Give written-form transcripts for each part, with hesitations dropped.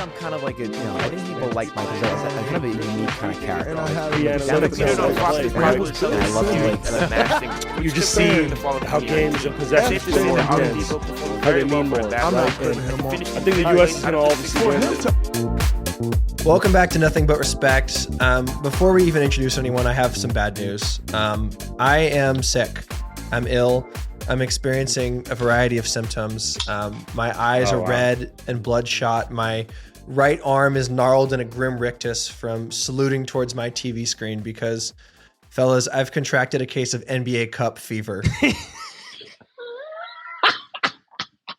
I'm kind of like a, I think people like Michael Jordan. I'm kind of a unique kind of character. And I have the analytics I love You just see how games and possessions are more intense, how they mean more. I'm not putting him on. I think the U.S. is going to obviously win. Welcome back to Nothing But Respect. Before we even introduce anyone, I have some bad news. I am sick. I'm ill. I'm experiencing a variety of symptoms. My eyes are red and bloodshot. My right arm is gnarled in a grim rictus from saluting towards my TV screen because, fellas, I've contracted a case of NBA Cup fever.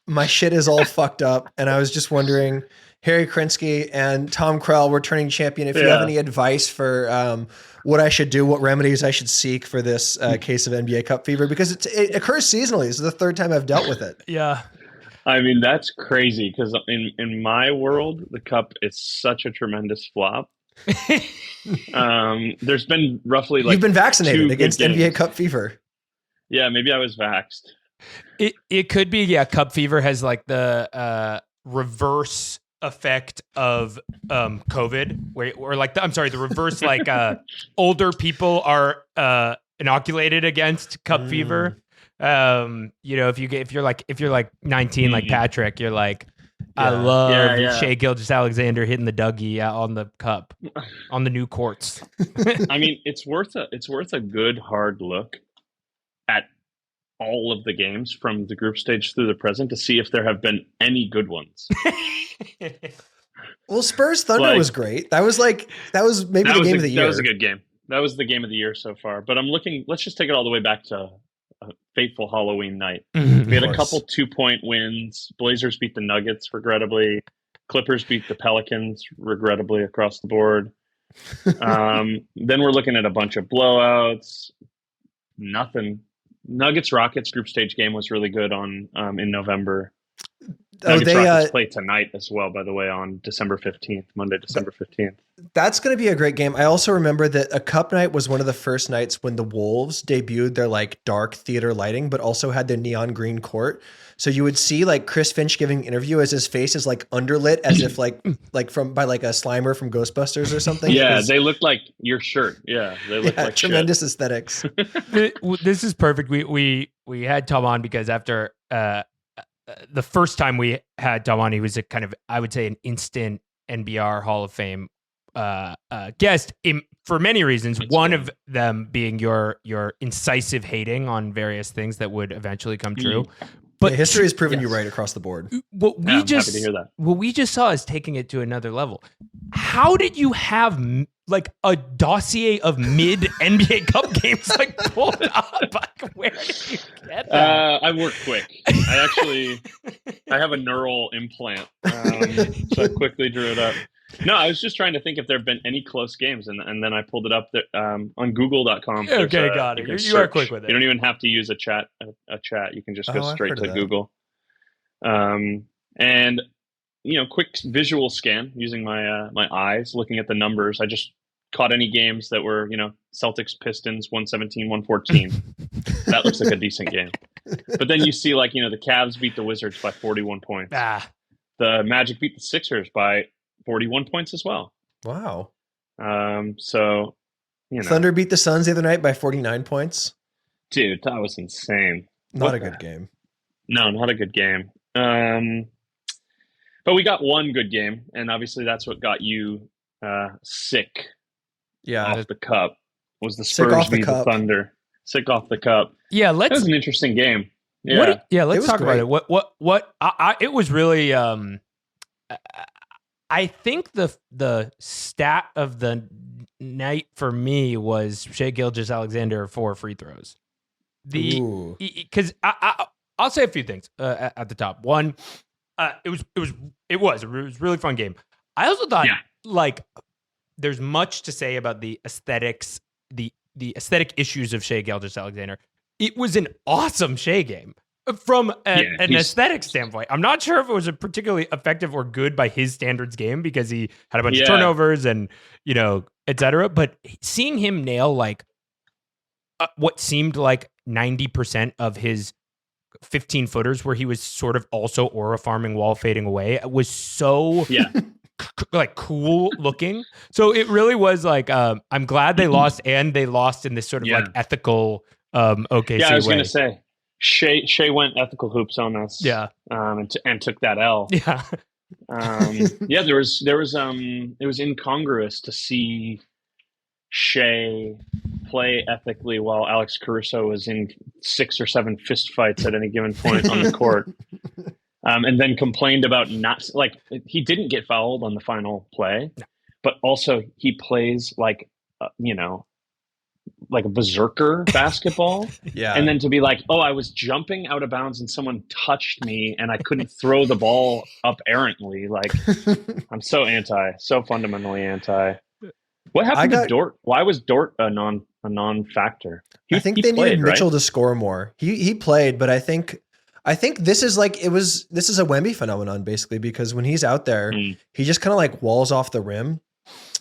My shit is all fucked up, and I was just wondering, Harry Krinsky and Tom Krell, returning champion, if you have any advice for what I should do, what remedies I should seek for this case of NBA Cup fever, because it occurs seasonally. This is the third time I've dealt with it. Yeah. I mean, that's crazy because in my world, the Cup is such a tremendous flop. There's been roughly You've been vaccinated against NBA Cup fever. Yeah, maybe I was vaxxed. It could be, Cup fever has like the reverse effect of COVID, the reverse, like older people are inoculated against Cup fever. If you're like 19, like Patrick, you're like, I love Shai Gilgeous-Alexander hitting the Dougie on the Cup, on the new courts. I mean, it's worth a good hard look at all of the games from the group stage through the present to see if there have been any good ones. Well, Spurs Thunder was great. That was maybe the game of the year. That was a good game. That was the game of the year so far. But I'm looking. Let's just take it all the way back to a fateful Halloween night. We had a couple 2-point wins. Blazers beat the Nuggets, regrettably. Clippers beat the Pelicans, regrettably, across the board. Then we're looking at a bunch of blowouts. Nothing. Nuggets Rockets group stage game was really good on in November. Nuggets Rockets play tonight as well, by the way, on December 15th, Monday, December 15th. That's going to be a great game. I also remember that a Cup night was one of the first nights when the Wolves debuted their like dark theater lighting, but also had their neon green court. So you would see like Chris Finch giving an interview as his face is like underlit as if like by a Slimer from Ghostbusters or something. Yeah, they look like your shirt. Yeah, they look like tremendous shit. Aesthetics. This is perfect. We had Tom on because after the first time we had Tom on, he was a kind of, I would say, an instant NBR Hall of Fame guest for many reasons. One of them being your incisive hating on various things that would eventually come true. But history has proven you right across the board. What I'm happy to hear that. What we just saw is taking it to another level. How did you have like a dossier of mid NBA Cup games like pulled up? Like, where did you get that? I work quick. I have a neural implant, so I quickly drew it up. No, I was just trying to think if there have been any close games, and then I pulled it up there, on Google.com. Okay, got it. You are quick with it. You don't even have to use a chat. You can just go straight to Google. And quick visual scan using my my eyes, looking at the numbers. I just caught any games that were Celtics Pistons 117-114. That looks like a decent game. But then you see the Cavs beat the Wizards by 41 points. The Magic beat the Sixers by 41 points as well. Wow. So, Thunder beat the Suns the other night by 49 points. Dude, that was insane. Not a good game. No, not a good game. But we got one good game, and obviously that's what got you sick off the Cup, was the Spurs beat the Thunder. Sick off the Cup. Yeah, that was an interesting game. Yeah, let's talk about it. What it was really I think the stat of the night for me was Shai Gilgeous-Alexander 4 free throws. Because I'll say a few things at the top. One, it was a really fun game. I also thought there's much to say about the aesthetics, the aesthetic issues of Shai Gilgeous-Alexander. It was an awesome Shai game. From an aesthetic standpoint, I'm not sure if it was a particularly effective or good by his standards game because he had a bunch of turnovers and, et cetera. But seeing him nail what seemed like 90% of his 15 footers where he was sort of also aura farming while fading away was so like cool looking. So it really was like I'm glad they lost, and they lost in this sort of like ethical OKC Yeah, I was way. going to say Shea went ethical hoops on us. Yeah. And took that L. Yeah. Yeah, there was it was incongruous to see Shea play ethically while Alex Caruso was in 6 or 7 fist fights at any given point on the court. And then complained about not, like, he didn't get fouled on the final play, but also he plays like, like a berserker basketball. Yeah. And then to be like, oh, I was jumping out of bounds and someone touched me and I couldn't throw the ball up errantly. Like, I'm so fundamentally anti. What happened to Dort? Why was Dort a non-factor? I think they needed Mitchell to score more. He played, but I think this is like this is a Wemby phenomenon basically, because when he's out there, he just kind of like walls off the rim,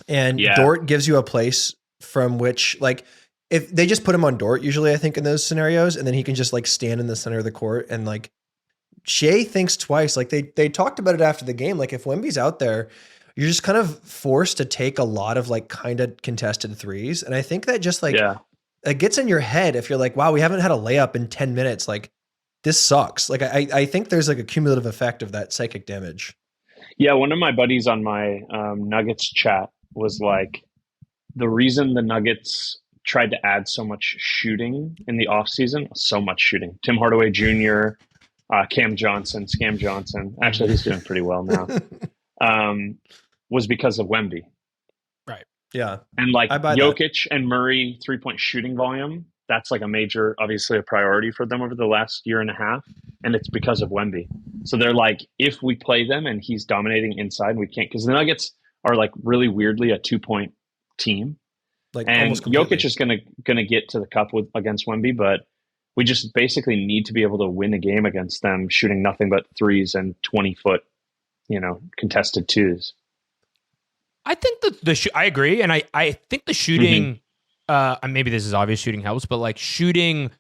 and Dort gives you a place from which, like, if they just put him on Dort usually, I think in those scenarios, and then he can just like stand in the center of the court, and like Shea thinks twice. Like they talked about it after the game. Like if Wemby's out there, you're just kind of forced to take a lot of like kind of contested threes. And I think that just like, it gets in your head if you're like, wow, we haven't had a layup in 10 minutes. Like this sucks. Like I think there's like a cumulative effect of that psychic damage. Yeah. One of my buddies on my Nuggets chat was like, the reason the Nuggets tried to add so much shooting in the offseason, so much shooting. Tim Hardaway Jr., Scam Johnson. Actually, he's doing pretty well now. Was because of Wemby. Right. Yeah. And like Jokic and Murray 3-point shooting volume, that's like obviously a priority for them over the last year and a half. And it's because of Wemby. So they're like, if we play them and he's dominating inside, we can't, because the Nuggets are like really weirdly a 2-point team. Like, and Jokic is gonna get to the cup against Wemby, but we just basically need to be able to win a game against them shooting nothing but threes and 20-foot, contested twos. I think I agree, and I think the shooting, maybe this is obvious, shooting helps, but like shooting,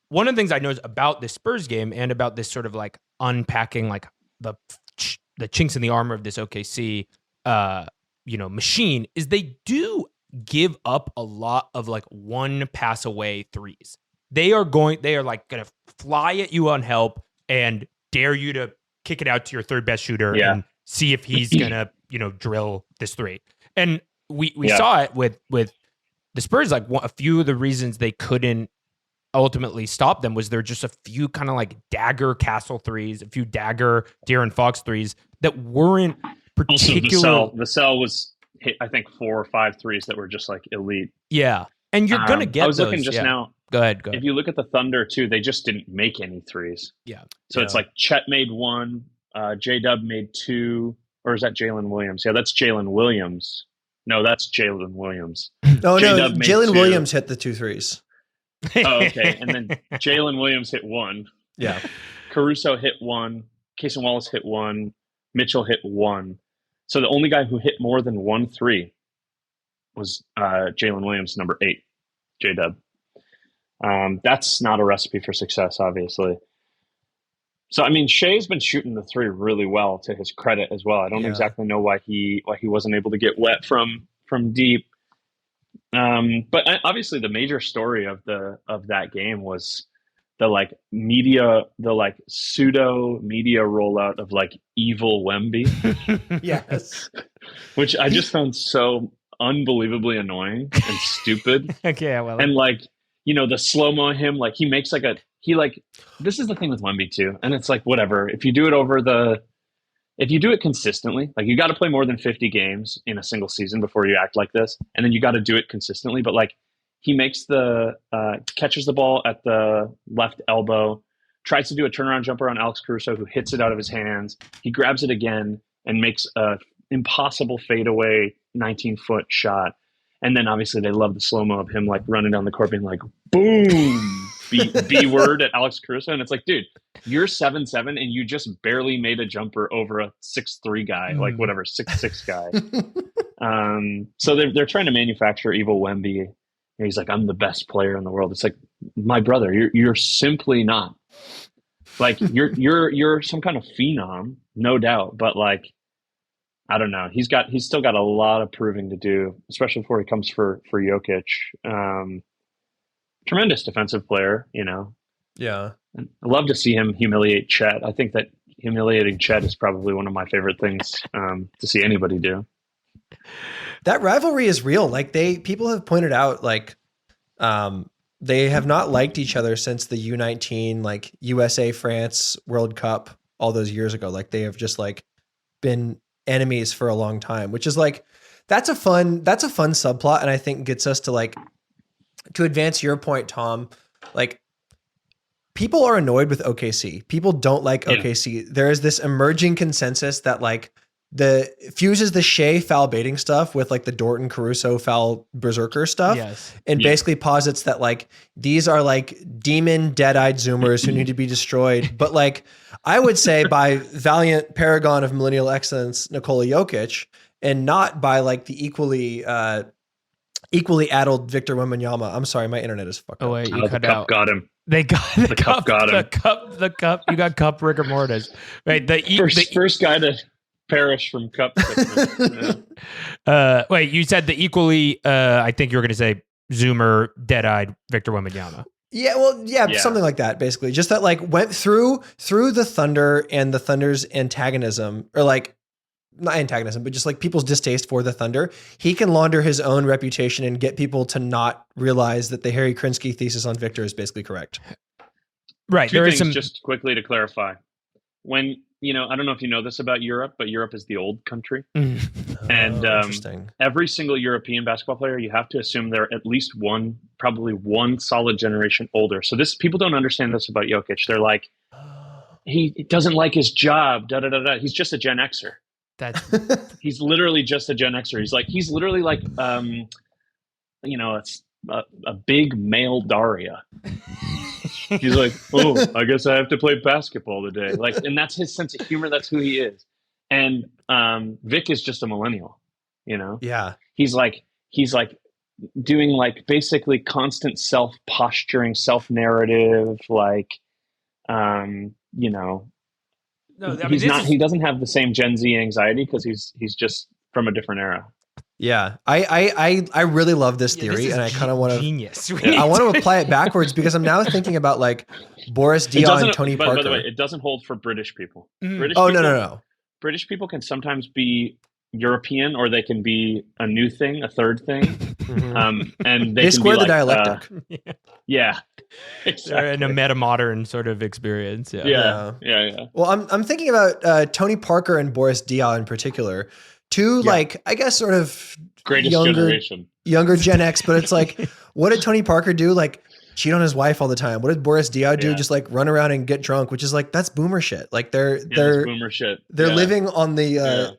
one of the things I know about this Spurs game and about this sort of like unpacking like the chinks in the armor of this OKC, machine, is they do give up a lot of like one pass away threes. They are like gonna fly at you on help and dare you to kick it out to your third best shooter and see if he's gonna drill this three. And we saw it with the Spurs. Like a few of the reasons they couldn't ultimately stop them was there just a few kind of like dagger Castle threes, a few dagger De'Aaron Fox threes that weren't particular. Also, the cell was hit, I think 4 or 5 threes that were just like elite. Yeah, and you're gonna get. I was those, looking just now. Go ahead. If you look at the Thunder too, they just didn't make any threes. Yeah. So it's like Chet made 1, J-Dub made 2, or is that Jalen Williams? Yeah, that's Jalen Williams. No, that's Jalen Williams. No, Jalen Williams hit the 2 threes. Oh, okay. And then Jalen Williams hit 1. Yeah. Caruso hit 1. Casey Wallace hit 1. Mitchell hit 1. So the only guy who hit more than 1 3 was Jalen Williams, number 8, J-Dub. That's not a recipe for success, obviously. So, I mean, Shea's been shooting the 3 really well, to his credit as well. I don't exactly know why he wasn't able to get wet from deep. But obviously, the major story of that game was the pseudo media rollout of like evil Wemby. Yes, which I just found so unbelievably annoying and stupid. Okay, well, and like, the slow-mo him, like he makes like this is the thing with Wemby too. And it's like, whatever, if you do it consistently, like you got to play more than 50 games in a single season before you act like this. And then you got to do it consistently. But like he makes catches the ball at the left elbow, tries to do a turnaround jumper on Alex Caruso, who hits it out of his hands. He grabs it again and makes a impossible fadeaway 19-foot shot. And then obviously they love the slow-mo of him like running down the court being like, boom, B word at Alex Caruso. And it's like, dude, you're 7'7" and you just barely made a jumper over a 6'3" guy, like whatever, 6'6" guy. So they're trying to manufacture evil Wemby. And he's like, I'm the best player in the world. It's like, my brother, you're simply not. Like you're some kind of phenom, no doubt. But like, I don't know. He's still got a lot of proving to do, especially before he comes for Jokic. Tremendous defensive player, you know. Yeah. I love to see him humiliate Chet. I think that humiliating Chet is probably one of my favorite things to see anybody do. That rivalry is real. Like people have pointed out, like they have not liked each other since the U19, like USA France World Cup all those years ago. Like they have just like been enemies for a long time, which is like that's a fun subplot, and I think gets us to like to advance your point, Tom. Like people are annoyed with OKC. People don't like OKC. There is this emerging consensus that like fuses the Shea foul baiting stuff with like the Dorton Caruso foul berserker stuff. And basically posits that like these are like demon dead-eyed Zoomers who need to be destroyed. But like I would say by valiant paragon of millennial excellence, Nikola Jokic, and not by like the equally addled Victor Wembanyama. I'm sorry, my internet is fucked up. Oh wait, you cut the cup out. got him. They got the cup. Got him. The cup. You got cup rigor mortis. Right. First guy to perish from cup sickness. Wait, you said the equally. I think you were going to say Zoomer, dead-eyed Victor Wembanyama. Yeah, well, yeah, something like that. Basically, just that like went through the Thunder and the Thunder's antagonism, or like not antagonism, but just like people's distaste for the Thunder. He can launder his own reputation and get people to not realize that the Harry Krinsky thesis on Victor is basically correct. Right. Two things just quickly to clarify. When, you know, I don't know if you know this about Europe, but Europe is the old country. And every single European basketball player, you have to assume they're at least probably one solid generation older. So people don't understand this about Jokic. They're like, he doesn't like his job, He's just a Gen Xer. He's literally just a Gen Xer. He's literally like, you know, it's a big male Daria. He's like, oh, I guess I have to play basketball today. Like, and that's his sense of humor. That's who he is. And Vic is just a millennial, you know? Yeah. He's like doing like basically constant self-posturing, self-narrative, like, you know, no, I mean, he doesn't have the same Gen Z anxiety because he's just from a different era. Yeah, I really love this theory, and I kind of want to genius. I want to apply it backwards because I'm now thinking about like Boris Diaw and Tony Parker. By the way, it doesn't hold for British people. No. British people can sometimes be European, or they can be a new thing, a third thing, and they can square be the like, dialectic. Yeah, exactly. In a meta-modern sort of experience. Yeah. Well, I'm thinking about Tony Parker and Boris Diaw in particular. Two, like, I guess sort of greatest generation, younger Gen X, but it's like, what did Tony Parker do? Like, cheat on his wife all the time. What did Boris Diaw do? Just like run around and get drunk, which is like, that's boomer shit. Like they're boomer shit. They're living on the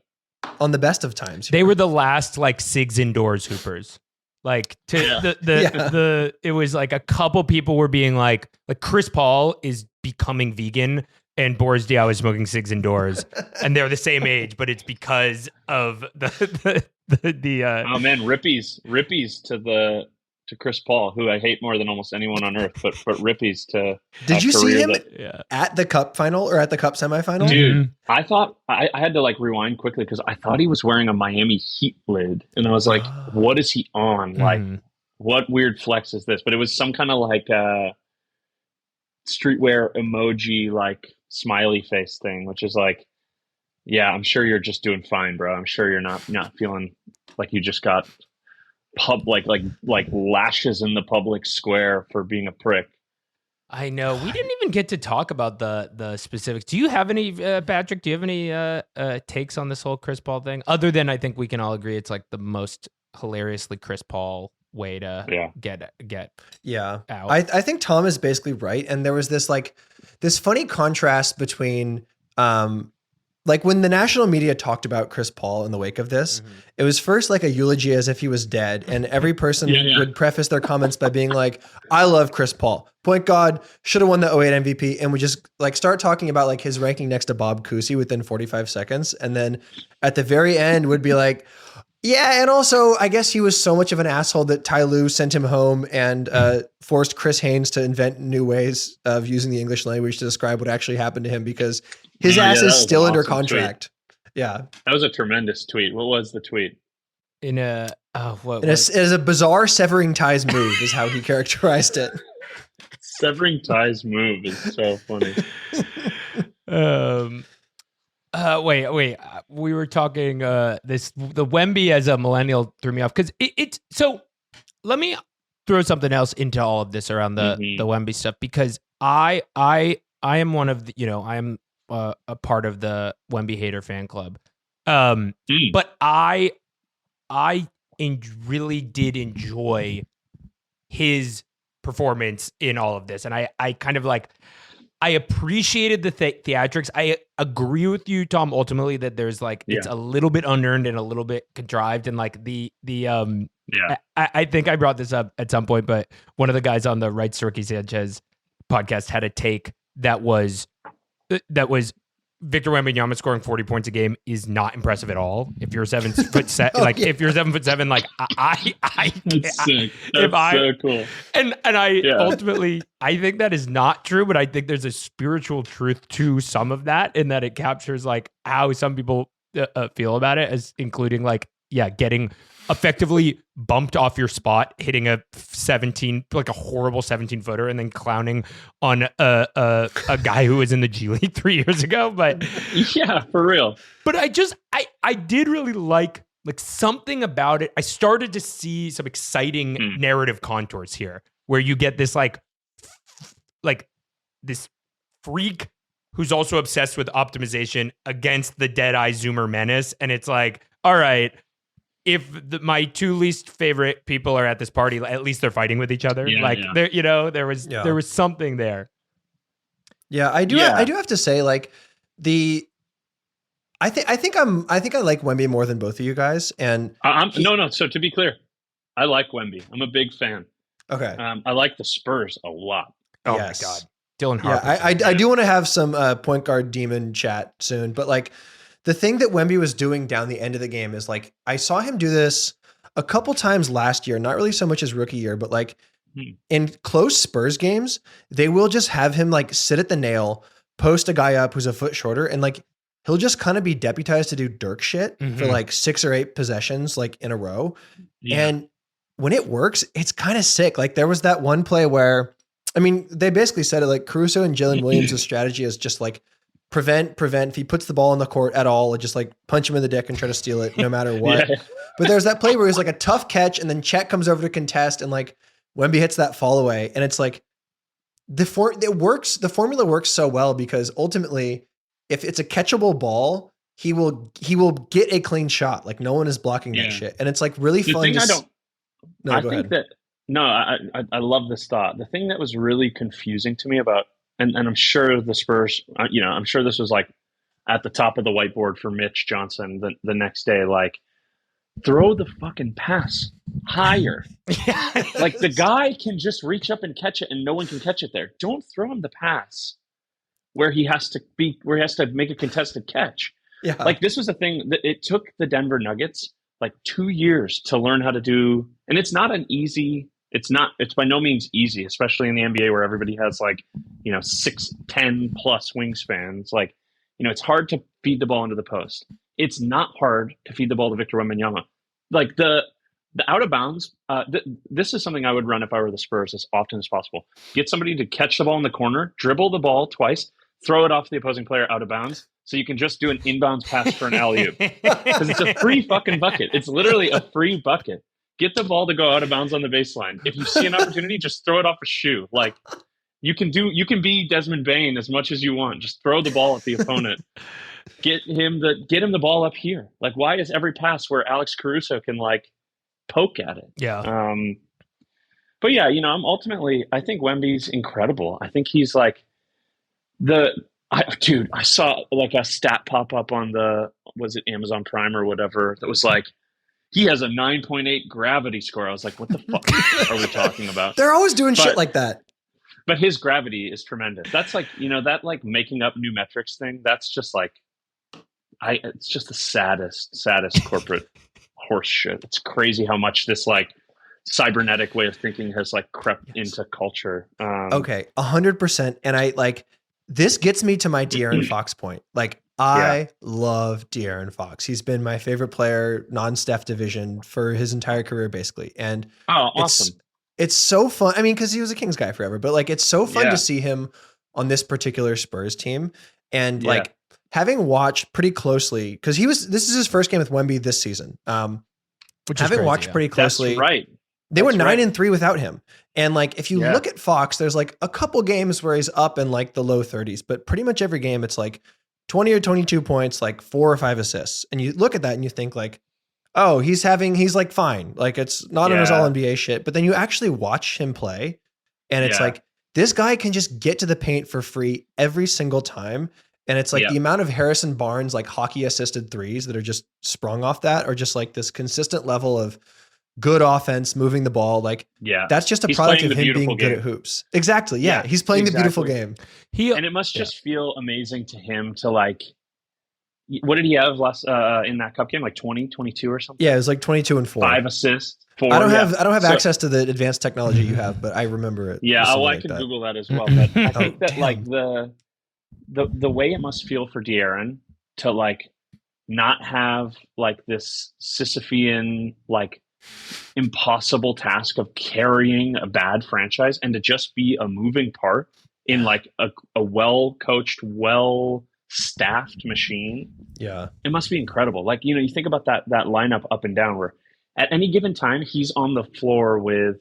best of times. They were the last like SIGs indoors hoopers. Like it was like a couple people were being like Chris Paul is becoming vegan and Boris Diaw is smoking cigs indoors, and they're the same age, but it's because of the oh man, rippies to Chris Paul, who I hate more than almost anyone on earth, but rippies to. Did you see him at the Cup final or at the Cup semifinal? Dude, I thought I had to like rewind quickly because I thought he was wearing a Miami Heat lid, and I was like, "What is he on? Like, what weird flex is this?" But it was some kind of like streetwear emoji, like smiley face thing, which is like, yeah, I'm sure you're just doing fine, bro. I'm sure you're not feeling like you just got like lashes in the public square for being a prick. I know. We didn't even get to talk about the specifics. Do you have any, Patrick? Do you have any takes on this whole Chris Paul thing? Other than I think we can all agree it's like the most hilariously Chris Paul way to get out. I think Tom is basically right, and there was this funny contrast between like when the national media talked about Chris Paul in the wake of this, it was first like a eulogy as if he was dead, and every person would preface their comments by being like, I love Chris Paul, point guard, should have won the 08 MVP, and would just like start talking about like his ranking next to Bob Cousy within 45 seconds, and then at the very end would be like, yeah, and also, I guess he was so much of an asshole that Ty Lue sent him home and forced Chris Haynes to invent new ways of using the English language to describe what actually happened to him because his ass is still under contract. Yeah. That was a tremendous tweet. What was the tweet? In a what It is a bizarre severing ties move is how he characterized it. Severing ties move is so funny. Wait. We were talking the Wemby as a millennial threw me off because it's so. Let me throw something else into all of this around the Wemby stuff because I am one of the, I am a part of the Wemby hater fan club. But I really did enjoy his performance in all of this, and I kind of like. I appreciated the theatrics. I agree with you, Tom, ultimately that there's like, it's a little bit unearned and a little bit contrived. And like I think I brought this up at some point, but one of the guys on the Right Ricky Sanchez podcast had a take that was Victor Wembanyama scoring 40 points a game is not impressive at all. If you're 7 foot if you're 7'7", like That's sick. That's so cool. And ultimately I think that is not true, but I think there's a spiritual truth to some of that in that it captures like how some people feel about it, as including like, getting effectively bumped off your spot, hitting a 17, like a horrible 17 footer, and then clowning on a guy who was in the G League 3 years ago. But yeah, for real. But I did really like something about it. I started to see some exciting narrative contours here, where you get this like this freak who's also obsessed with optimization against the Deadeye Zoomer menace, and it's like, all right. If my two least favorite people are at this party, at least they're fighting with each other. There was something there. Yeah, I do have to say, like I think I like Wemby more than both of you guys. And no. So to be clear, I like Wemby. I'm a big fan. Okay. I like the Spurs a lot. Oh my God, Dylan Harper. Yeah, I do want to have some point guard demon chat soon, but like. The thing that Wemby was doing down the end of the game is like, I saw him do this a couple times last year, not really so much his rookie year, but like in close Spurs games, they will just have him like sit at the nail, post a guy up who's a foot shorter, and like, he'll just kind of be deputized to do Dirk shit for like 6 or 8 possessions, like in a row. Yeah. And when it works, it's kind of sick. Like there was that one play where, I mean, they basically said it like Caruso and Jalen Williams' strategy is just like, prevent. If he puts the ball in the court at all, just like punch him in the dick and try to steal it no matter what. Yeah. But there's that play where he's like a tough catch and then Chet comes over to contest and like Wemby hits that fall away. And it's like the formula works so well because ultimately if it's a catchable ball, he will get a clean shot. Like no one is blocking that shit. And it's like really fun. I love this thought. The thing that was really confusing to me about, and I'm sure the Spurs, I'm sure this was like at the top of the whiteboard for Mitch Johnson the next day, like throw the fucking pass higher. Like the guy can just reach up and catch it and no one can catch it there. Don't throw him the pass where he has to make a contested catch. Yeah. Like this was a thing that it took the Denver Nuggets like 2 years to learn how to do. And it's by no means easy, especially in the NBA where everybody has like, 6'10" plus wingspans. Like, it's hard to feed the ball into the post. It's not hard to feed the ball to Victor Wembanyama. Like the out of bounds, this is something I would run if I were the Spurs as often as possible. Get somebody to catch the ball in the corner, dribble the ball twice, throw it off the opposing player out of bounds, so you can just do an inbounds pass for an alley-oop. Because it's a free fucking bucket. It's literally a free bucket. Get the ball to go out of bounds on the baseline. If you see an opportunity, just throw it off a shoe. Like you can be Desmond Bane as much as you want. Just throw the ball at the opponent. Get him the ball up here. Like why is every pass where Alex Caruso can like poke at it? Yeah. But yeah, I think Wemby's incredible. I think he's like I saw like a stat pop up on was it Amazon Prime or whatever that was like, he has a 9.8 gravity score. I was like, what the fuck are we talking about? They're always doing shit like that. But his gravity is tremendous. That's like, that like making up new metrics thing. That's just like, it's just the saddest corporate horse shit. It's crazy how much this like cybernetic way of thinking has like crept into culture. Okay. 100%. And I like, this gets me to my De'Aaron Fox point. Like I love De'Aaron Fox. He's been my favorite player, non-Steph division, for his entire career, basically. And awesome. It's so fun. I mean, because he was a Kings guy forever, but like it's so fun Yeah. to see him on this particular Spurs team. And like having watched pretty closely, because this is his first game with Wemby this season. Which is having crazy, watched pretty closely. That's right. They were 9-3 without him. And like, if you Yeah. look at Fox, there's like a couple games where he's up in like the low 30s, but pretty much every game it's like 20 or 22 points, like 4 or 5 assists. And you look at that and you think like, oh, he's like fine. Like it's not on his all NBA shit. But then you actually watch him play and it's like, this guy can just get to the paint for free every single time. And it's like the amount of Harrison Barnes, like hockey assisted threes that are just sprung off that, or just like this consistent level of good offense, moving the ball. Like, that's just a product of him being good at hoops. Exactly. Yeah. He's playing the beautiful game. And it must just feel amazing to him to like, what did he have last in that cup game? Like 20, 22 or something? Yeah, it was like 22 and 4. 5 assists. 4. I don't have access to the advanced technology you have, but I remember it. Yeah, I can Google that as well. But I think that like the way it must feel for De'Aaron to like not have like this Sisyphean like impossible task of carrying a bad franchise and to just be a moving part in like a well-coached, well-staffed machine. Yeah. It must be incredible. Like, you know, you think about that lineup up and down where at any given time he's on the floor with,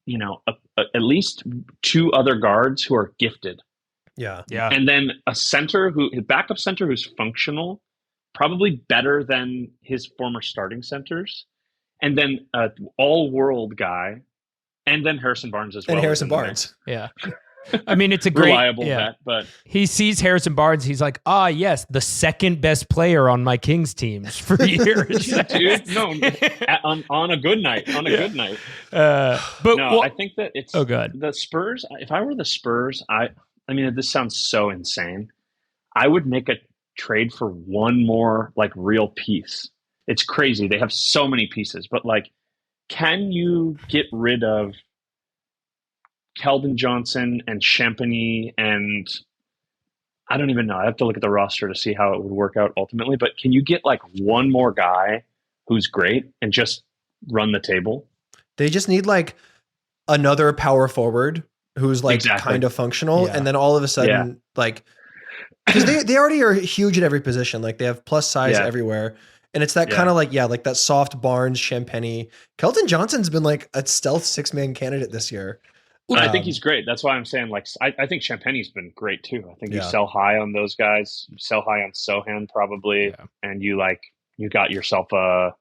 you know, at least 2 other guards who are gifted. Yeah. And then his backup center who's functional, probably better than his former starting centers. And then all-world guy, and then Harrison Barnes as well. And Harrison Barnes. Yeah. I mean, it's a great reliable bet, but he sees Harrison Barnes. He's like, yes, the second best player on my Kings teams for years. Dude, no, on a good night, good night. But I think that it's God. The Spurs. If I were the Spurs, I mean, this sounds so insane. I would make a trade for one more like real piece. It's crazy. They have so many pieces, but like, can you get rid of Keldon Johnson and Champagny and I don't even know. I have to look at the roster to see how it would work out ultimately, but can you get like one more guy who's great and just run the table? They just need like another power forward who's like kind of functional. And then all of a sudden, like, because they already are huge at every position. Like they have plus size everywhere. And it's that kind of like, like that soft Barnes, Champagny. Keldon Johnson's been like a stealth 6-man candidate this year. I think he's great. That's why I'm saying like, I think Champagny's been great too. I think you sell high on those guys. You sell high on Sohan probably. And you got yourself a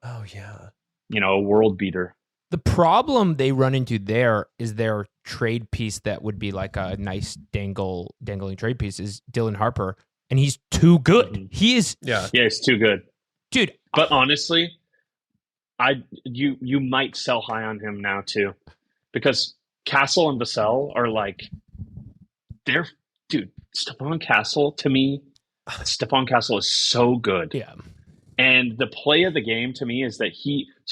world beater. The problem they run into there is their trade piece that would be like a nice dangling trade piece is Dylan Harper. And he's too good. Mm-hmm. He is. Yeah, he's too good. Dude. But honestly, you might sell high on him now too. Because Castle and Vassell are like, Stephon Castle, to me, Stephon Castle is so good. Yeah. And the play of the game to me is that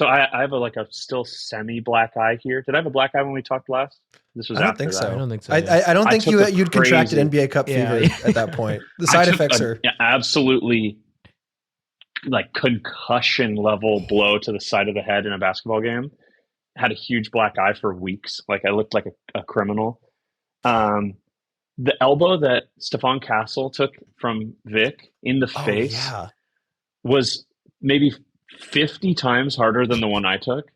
I have a still semi-black eye here. Did I have a black eye when we talked last? This was I don't think so. I don't think you'd contracted NBA Cup fever at that point. The side effects are absolutely like concussion level blow to the side of the head in a basketball game. Had a huge black eye for weeks. Like I looked like a criminal. The elbow that Stephon Castle took from Vic in the face was maybe 50 times harder than the one I took.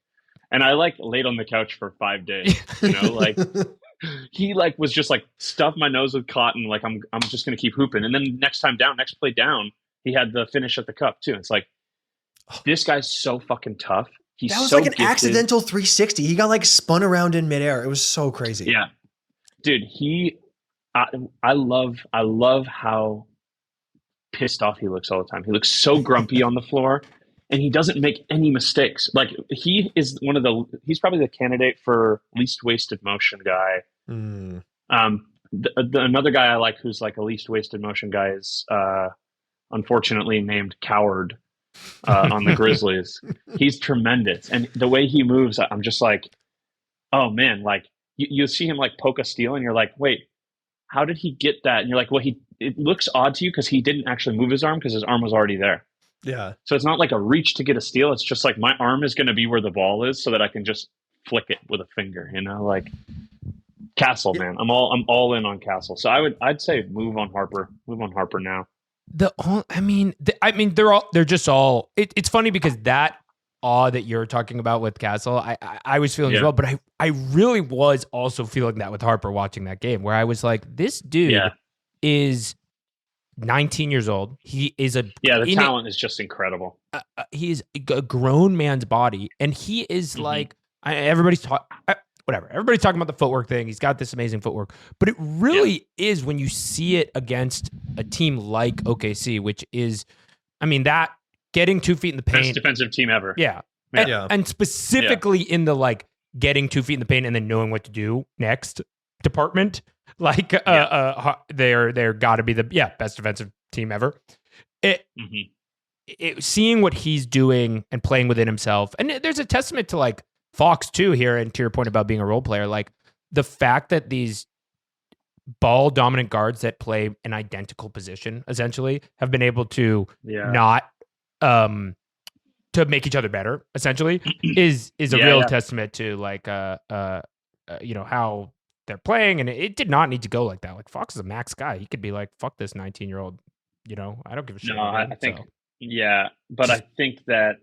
And I like laid on the couch for 5 days, you know, like he like was just like stuffed my nose with cotton. Like I'm just going to keep hooping. And then next play down, he had the finish at the cup too. It's like, this guy's so fucking tough. That was so like an gifted. accidental 360. He got like spun around in midair. It was so crazy. Yeah, dude. I love how pissed off he looks all the time. He looks so grumpy on the floor, and he doesn't make any mistakes. Like he is he's probably the candidate for least wasted motion guy. Another guy I like who's like a least wasted motion guy is unfortunately named Coward. On the Grizzlies. He's tremendous. And the way he moves, I'm just like, oh man, like you see him like poke a steal and you're like, wait, how did he get that? And you're like, well, it looks odd to you because he didn't actually move his arm because his arm was already there. Yeah. So it's not like a reach to get a steal. It's just like my arm is going to be where the ball is so that I can just flick it with a finger, like Castle, man. I'm all in on Castle. So I'd say move on Harper now. They're just all, it's funny because that awe that you're talking about with Castle, I was feeling as well, but I really was also feeling that with Harper watching that game where I was like, this dude is 19 years old. He is the talent is just incredible. He is a grown man's body, and he is like, everybody's talking about the footwork thing. He's got this amazing footwork, but it really is when you see it against a team like OKC, which is, that getting 2 feet in the paint, best defensive team ever. Yeah. And specifically in the like getting 2 feet in the paint and then knowing what to do next department, like they're got to be the best defensive team ever. Seeing what he's doing and playing within himself, and there's a testament to like Fox too here, and to your point about being a role player, like the fact that these ball dominant guards that play an identical position essentially have been able to not to make each other better essentially is a real testament to like how they're playing, and it did not need to go like that. Like Fox is a max guy. He could be like, fuck this 19-year-old, I don't give a shit. No, I think but I think that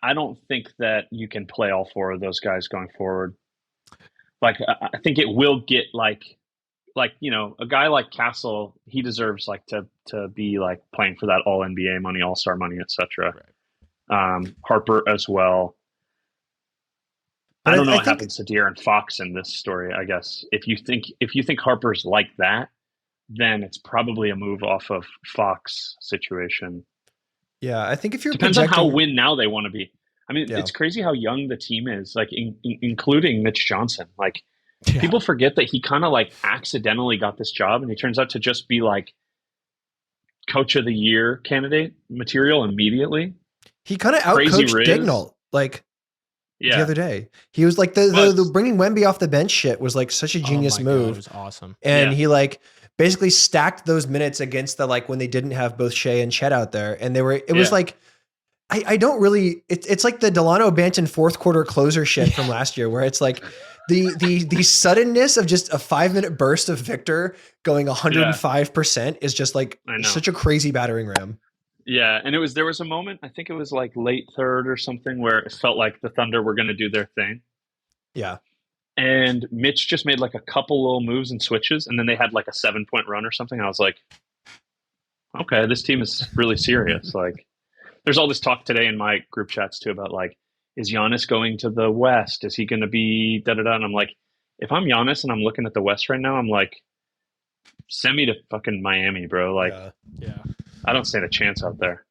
I don't think that you can play all four of those guys going forward. Like I think it will get like a guy like Castle, he deserves like to be like playing for that all NBA money, all-star money, etc. Right. Harper as well. I don't know what happens to De'Aaron Fox in this story. I guess if you think Harper's like that, then it's probably a move off of Fox situation. Yeah, I think if you're depends on how win now they want to be. It's crazy how young the team is, like including Mitch Johnson. Like people forget that he kind of like accidentally got this job, and he turns out to just be like coach of the year candidate material immediately. He kind of outcoached Dignall the other day. He was like the bringing Wemby off the bench shit was like such a genius move. God, it was awesome, and he like basically stacked those minutes against the like when they didn't have both Shea and Chet out there, and it was like. I don't really. It's like the Delano Banton fourth quarter closer shit from last year, where it's like the suddenness of just a 5-minute burst of Victor going 105% is just like such a crazy battering ram. Yeah, and there was a moment, I think it was like late third or something, where it felt like the Thunder were going to do their thing. Yeah, and Mitch just made like a couple little moves and switches, and then they had like a 7-point run or something. I was like, okay, this team is really serious. Like. There's all this talk today in my group chats too about like, is Giannis going to the West? Is he going to be da-da-da? And I'm like, if I'm Giannis and I'm looking at the West right now, I'm like, send me to fucking Miami, bro. Like, I don't stand a chance out there.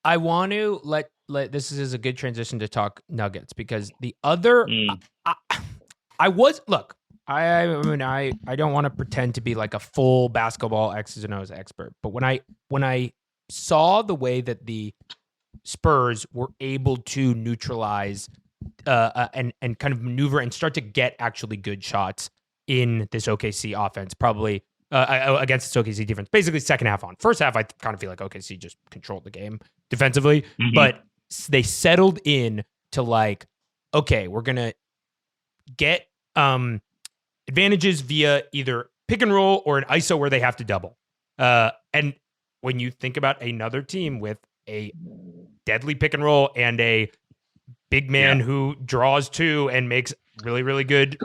I want to let this is a good transition to talk Nuggets, because the other, I don't want to pretend to be like a full basketball X's and O's expert, but when I saw the way that the Spurs were able to neutralize and kind of maneuver and start to get actually good shots in this OKC offense, probably against this OKC defense, basically second half on. First half, I kind of feel like OKC just controlled the game defensively, but they settled in to like, okay, we're going to get advantages via either pick and roll or an ISO where they have to double. And when you think about another team with a deadly pick and roll and a big man who draws two and makes really, really good,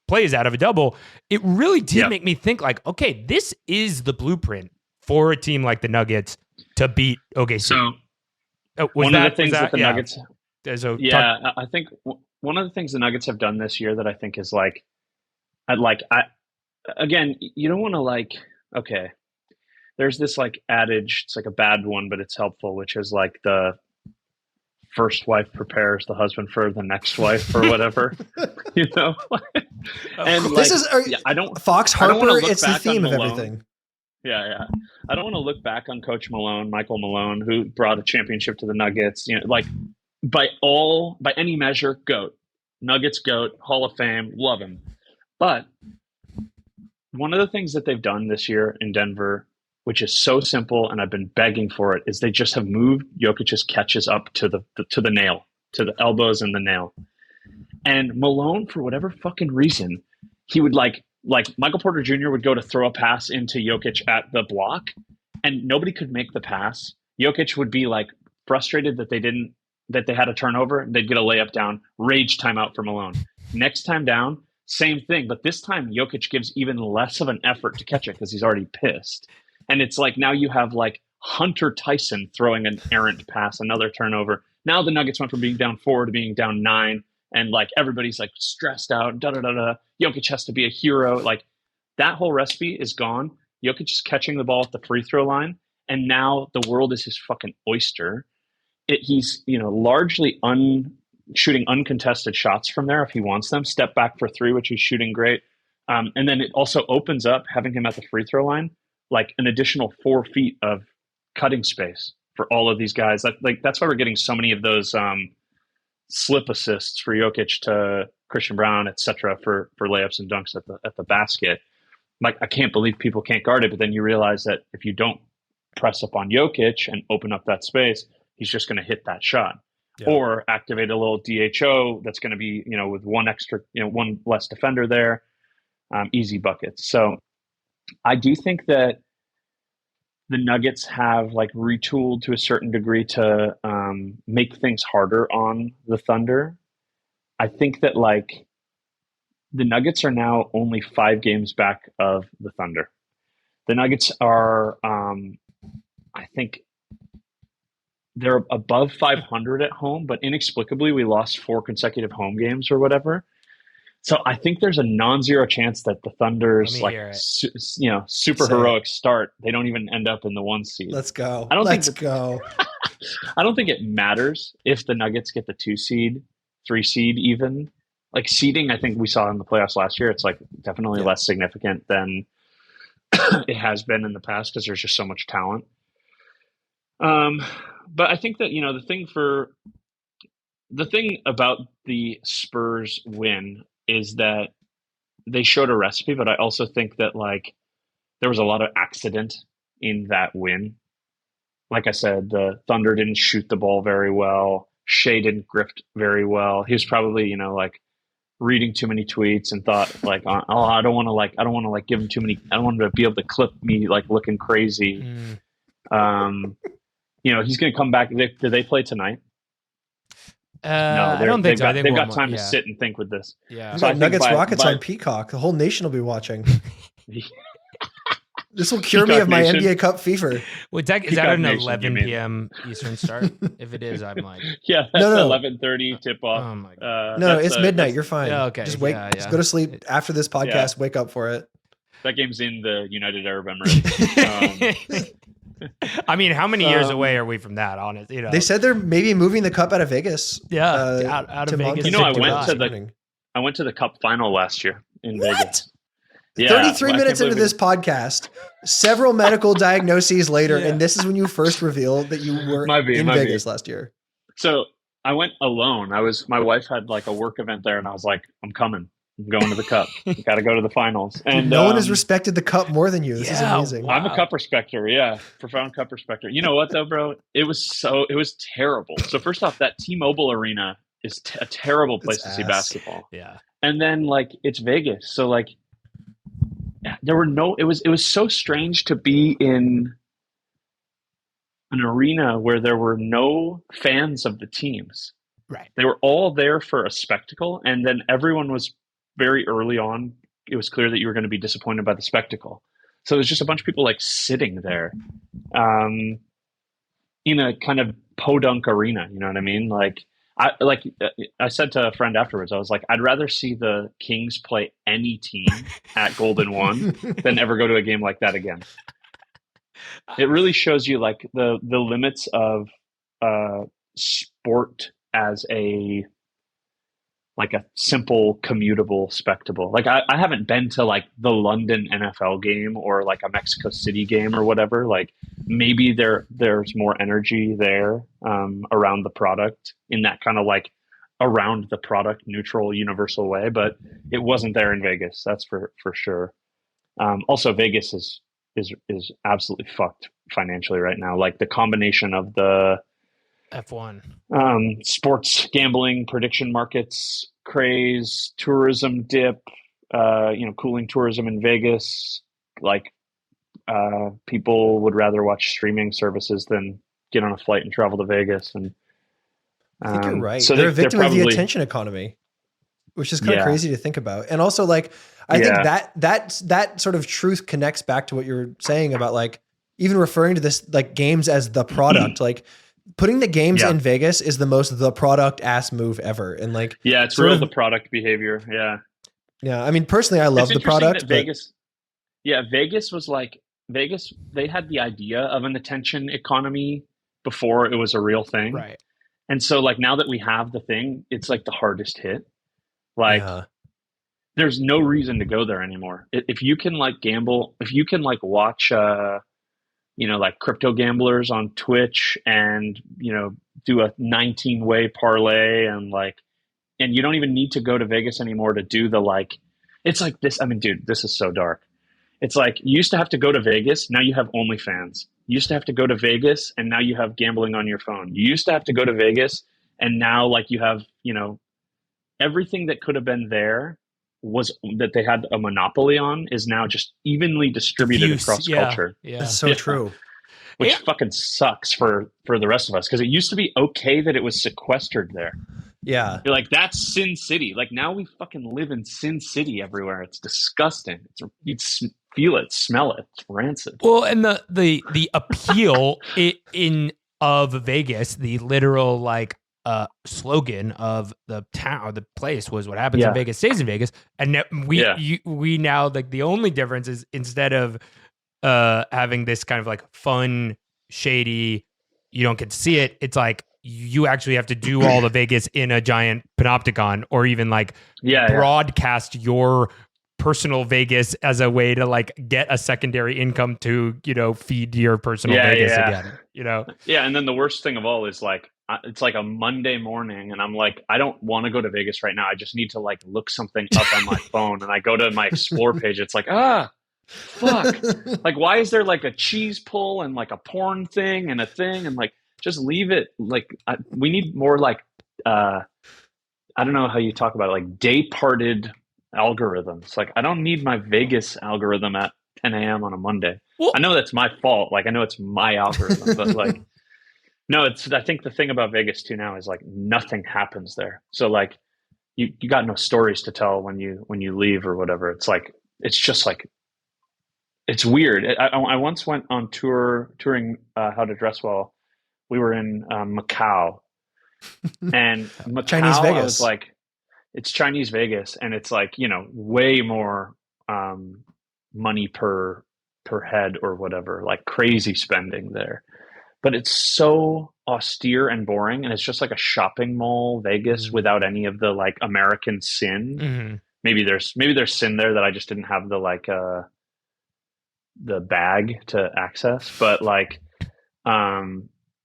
plays out of a double, it really did make me think like, okay, this is the blueprint for a team like the Nuggets to beat OKC. So one of the things that the Nuggets, I think one of the things the Nuggets have done this year that I think is like, again, you don't want to like, okay, there's this like adage, it's like a bad one, but it's helpful, which is like the first wife prepares the husband for the next wife or whatever, And this is I don't Fox Harper. It's the theme of everything. Yeah. I don't want to look back on Coach Malone, Michael Malone, who brought a championship to the Nuggets. Like by any measure, GOAT, Nuggets GOAT, Hall of Fame, love him. But one of the things that they've done this year in Denver, which is so simple, and I've been begging for it, is they just have moved Jokic's catches up to the nail, to the elbows and the nail. And Malone, for whatever fucking reason, he would like Michael Porter Jr. would go to throw a pass into Jokic at the block, and nobody could make the pass. Jokic would be like frustrated that they had a turnover. They'd get a layup down, rage timeout for Malone. Next time down, same thing, but this time Jokic gives even less of an effort to catch it because he's already pissed. And it's like now you have like Hunter Tyson throwing an errant pass, another turnover. Now the Nuggets went from being down 4 to being down 9, and like everybody's like stressed out. Jokic has to be a hero. Like that whole recipe is gone. Jokic is catching the ball at the free throw line, and now the world is his fucking oyster. He's largely shooting uncontested shots from there if he wants them. Step back for 3, which he's shooting great. And then it also opens up, having him at the free throw line, like an additional 4 feet of cutting space for all of these guys. Like that's why we're getting so many of those slip assists for Jokic to Christian Brown, etc., for layups and dunks at the basket. Like I can't believe people can't guard it, but then you realize that if you don't press up on Jokic and open up that space, he's just going to hit that shot. Yeah. Or activate a little DHO that's going to be, with one less defender there, easy buckets. So I do think that the Nuggets have like retooled to a certain degree to make things harder on the Thunder. I think that like the Nuggets are now only 5 games back of the Thunder. The Nuggets are, I think, they're above 500 at home, but inexplicably we lost 4 consecutive home games or whatever. So I think there's a non-zero chance that the Thunder's super heroic start, they don't even end up in the 1 seed. Let's go. I don't think it matters if the Nuggets get the 2 seed, 3 seed even. Like seeding, I think we saw in the playoffs last year, it's like definitely less significant than it has been in the past because there's just so much talent. But I think that, the thing about the Spurs win is that they showed a recipe, but I also think that like there was a lot of accident in that win. Like I said, the Thunder didn't shoot the ball very well. Shea didn't grip very well. He was probably, reading too many tweets and thought like, I don't want to give him too many. I don't want him to be able to clip me like looking crazy. He's going to come back. Do they play tonight? No, I don't think so. They've got time to sit and think with this. Yeah. So Nuggets Rockets on Peacock. The whole nation will be watching. This will cure me of my NBA Cup fever. Is that an 11 p.m. Eastern start? If it is, I'm like... Yeah, that's 11:30 tip-off. Oh, my God. No, it's midnight. You're fine. Yeah, okay. Just wake. Just go to sleep after this podcast. Wake up for it. That game's in the United Arab Emirates. I mean, how many years away are we from that? Honest, They said they're maybe moving the cup out of Vegas. Yeah, out of Vegas. I went to the Cup final last year in Vegas. Yeah, 33 minutes into this podcast, several medical diagnoses later, and this is when you first revealed that you were in Vegas last year. So I went alone. My wife had like a work event there, and I was like, I'm coming. I'm going to the Cup. Got to go to the finals. And no one has respected the Cup more than you. This is amazing. Wow. I'm a Cup respecter. Yeah. Profound Cup respecter. You know what though, bro? It was terrible. So first off, that T-Mobile Arena is a terrible place to see basketball. Yeah. And then like it's Vegas. So like it was so strange to be in an arena where there were no fans of the teams. Right. They were all there for a spectacle, and then everyone was very early on. It was clear that you were going to be disappointed by the spectacle. So there's just a bunch of people like sitting there in a kind of podunk arena. You know what I mean? I said to a friend afterwards, I was like, I'd rather see the Kings play any team at Golden One than ever go to a game like that again. It really shows you like the limits of sport as a simple commutable spectacle. Like I haven't been to like the London NFL game or like a Mexico City game or whatever. Like maybe there's more energy there around the product in that kind of like around the product neutral universal way, but it wasn't there in Vegas. That's for sure. Also, Vegas is absolutely fucked financially right now. Like the combination of the F1, sports gambling prediction markets craze, tourism dip, cooling tourism in Vegas. Like people would rather watch streaming services than get on a flight and travel to Vegas. And I think you're right. So they're a victim of the probably, attention economy, which is kind of crazy to think about. And also, like, I think that sort of truth connects back to what you're saying about, like, even referring to this, like, games as the product. Like, putting the games in Vegas is the most the product ass move ever. And, like, it's real the product behavior. Yeah. I mean, personally, I love the product. Vegas was like, they had the idea of an attention economy before it was a real thing. right? And so, like, now that we have the thing, it's like the hardest hit. Like, there's no reason to go there anymore. If you can, like, gamble, if you can, like, watch, like crypto gamblers on Twitch and, do a 19-way parlay and you don't even need to go to Vegas anymore to do the, like, it's like this. I mean, dude, this is so dark. It's like you used to have to go to Vegas. Now you have OnlyFans. You used to have to go to Vegas and now you have gambling on your phone. You used to have to go to Vegas and now, like, you have, everything that could have been there that they had a monopoly on is now just evenly distributed across culture. Yeah. That's so true. Which fucking sucks for the rest of us, because it used to be okay that it was sequestered there. Yeah. You're like, that's Sin City. Like, now we fucking live in Sin City everywhere. It's disgusting. You'd feel it, smell it. It's rancid. Well, and the appeal of Vegas, the literal, like, slogan of the town, the place was what happens in Vegas stays in Vegas. And we now, like, the only difference is instead of having this kind of like fun, shady, you don't get to see it. It's like you actually have to do all the Vegas in a giant panopticon, or even like broadcast your personal Vegas as a way to, like, get a secondary income to, feed your personal Vegas again, Yeah. And then the worst thing of all is, like, it's like a Monday morning and I'm like, I don't want to go to Vegas right now. I just need to, like, look something up on my phone. And I go to my explore page. It's like, fuck. Like, why is there, like, a cheese pull and, like, a porn thing and a thing? And, like, just leave it. Like, we need more, like, I don't know how you talk about it, like, day parted algorithms. Like, I don't need my Vegas algorithm at 10 a.m. on a Monday. Well, I know that's my fault. Like, I know it's my algorithm, but, like, no, I think the thing about Vegas too now is, like, nothing happens there. So, like, you got no stories to tell when you leave or whatever. It's like, it's just like, it's weird. I once went on touring How to Dress Well. We were in Macau, and Macau, Chinese Vegas. I was like, it's Chinese Vegas, and it's like, way more money per head or whatever, like crazy spending there. But it's so austere and boring, and it's just like a shopping mall Vegas without any of the, like, American sin. Mm-hmm. Maybe there's sin there that I just didn't have the, like, the bag to access. But, like,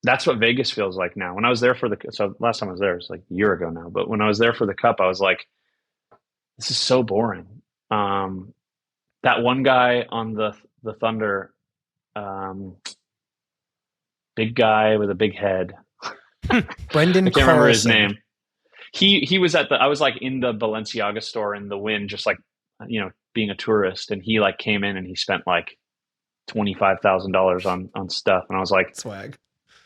that's what Vegas feels like now. When I was there so last time I was there, it was like a year ago now, but when I was there for the Cup, I was like, this is so boring. That one guy on the Thunder, big guy with a big head. Brendan I can't remember his name. He was I was, like, in the Balenciaga store in the Wynn, just, like, being a tourist, and he, like, came in and he spent, like, $25,000 on stuff, and I was like, swag.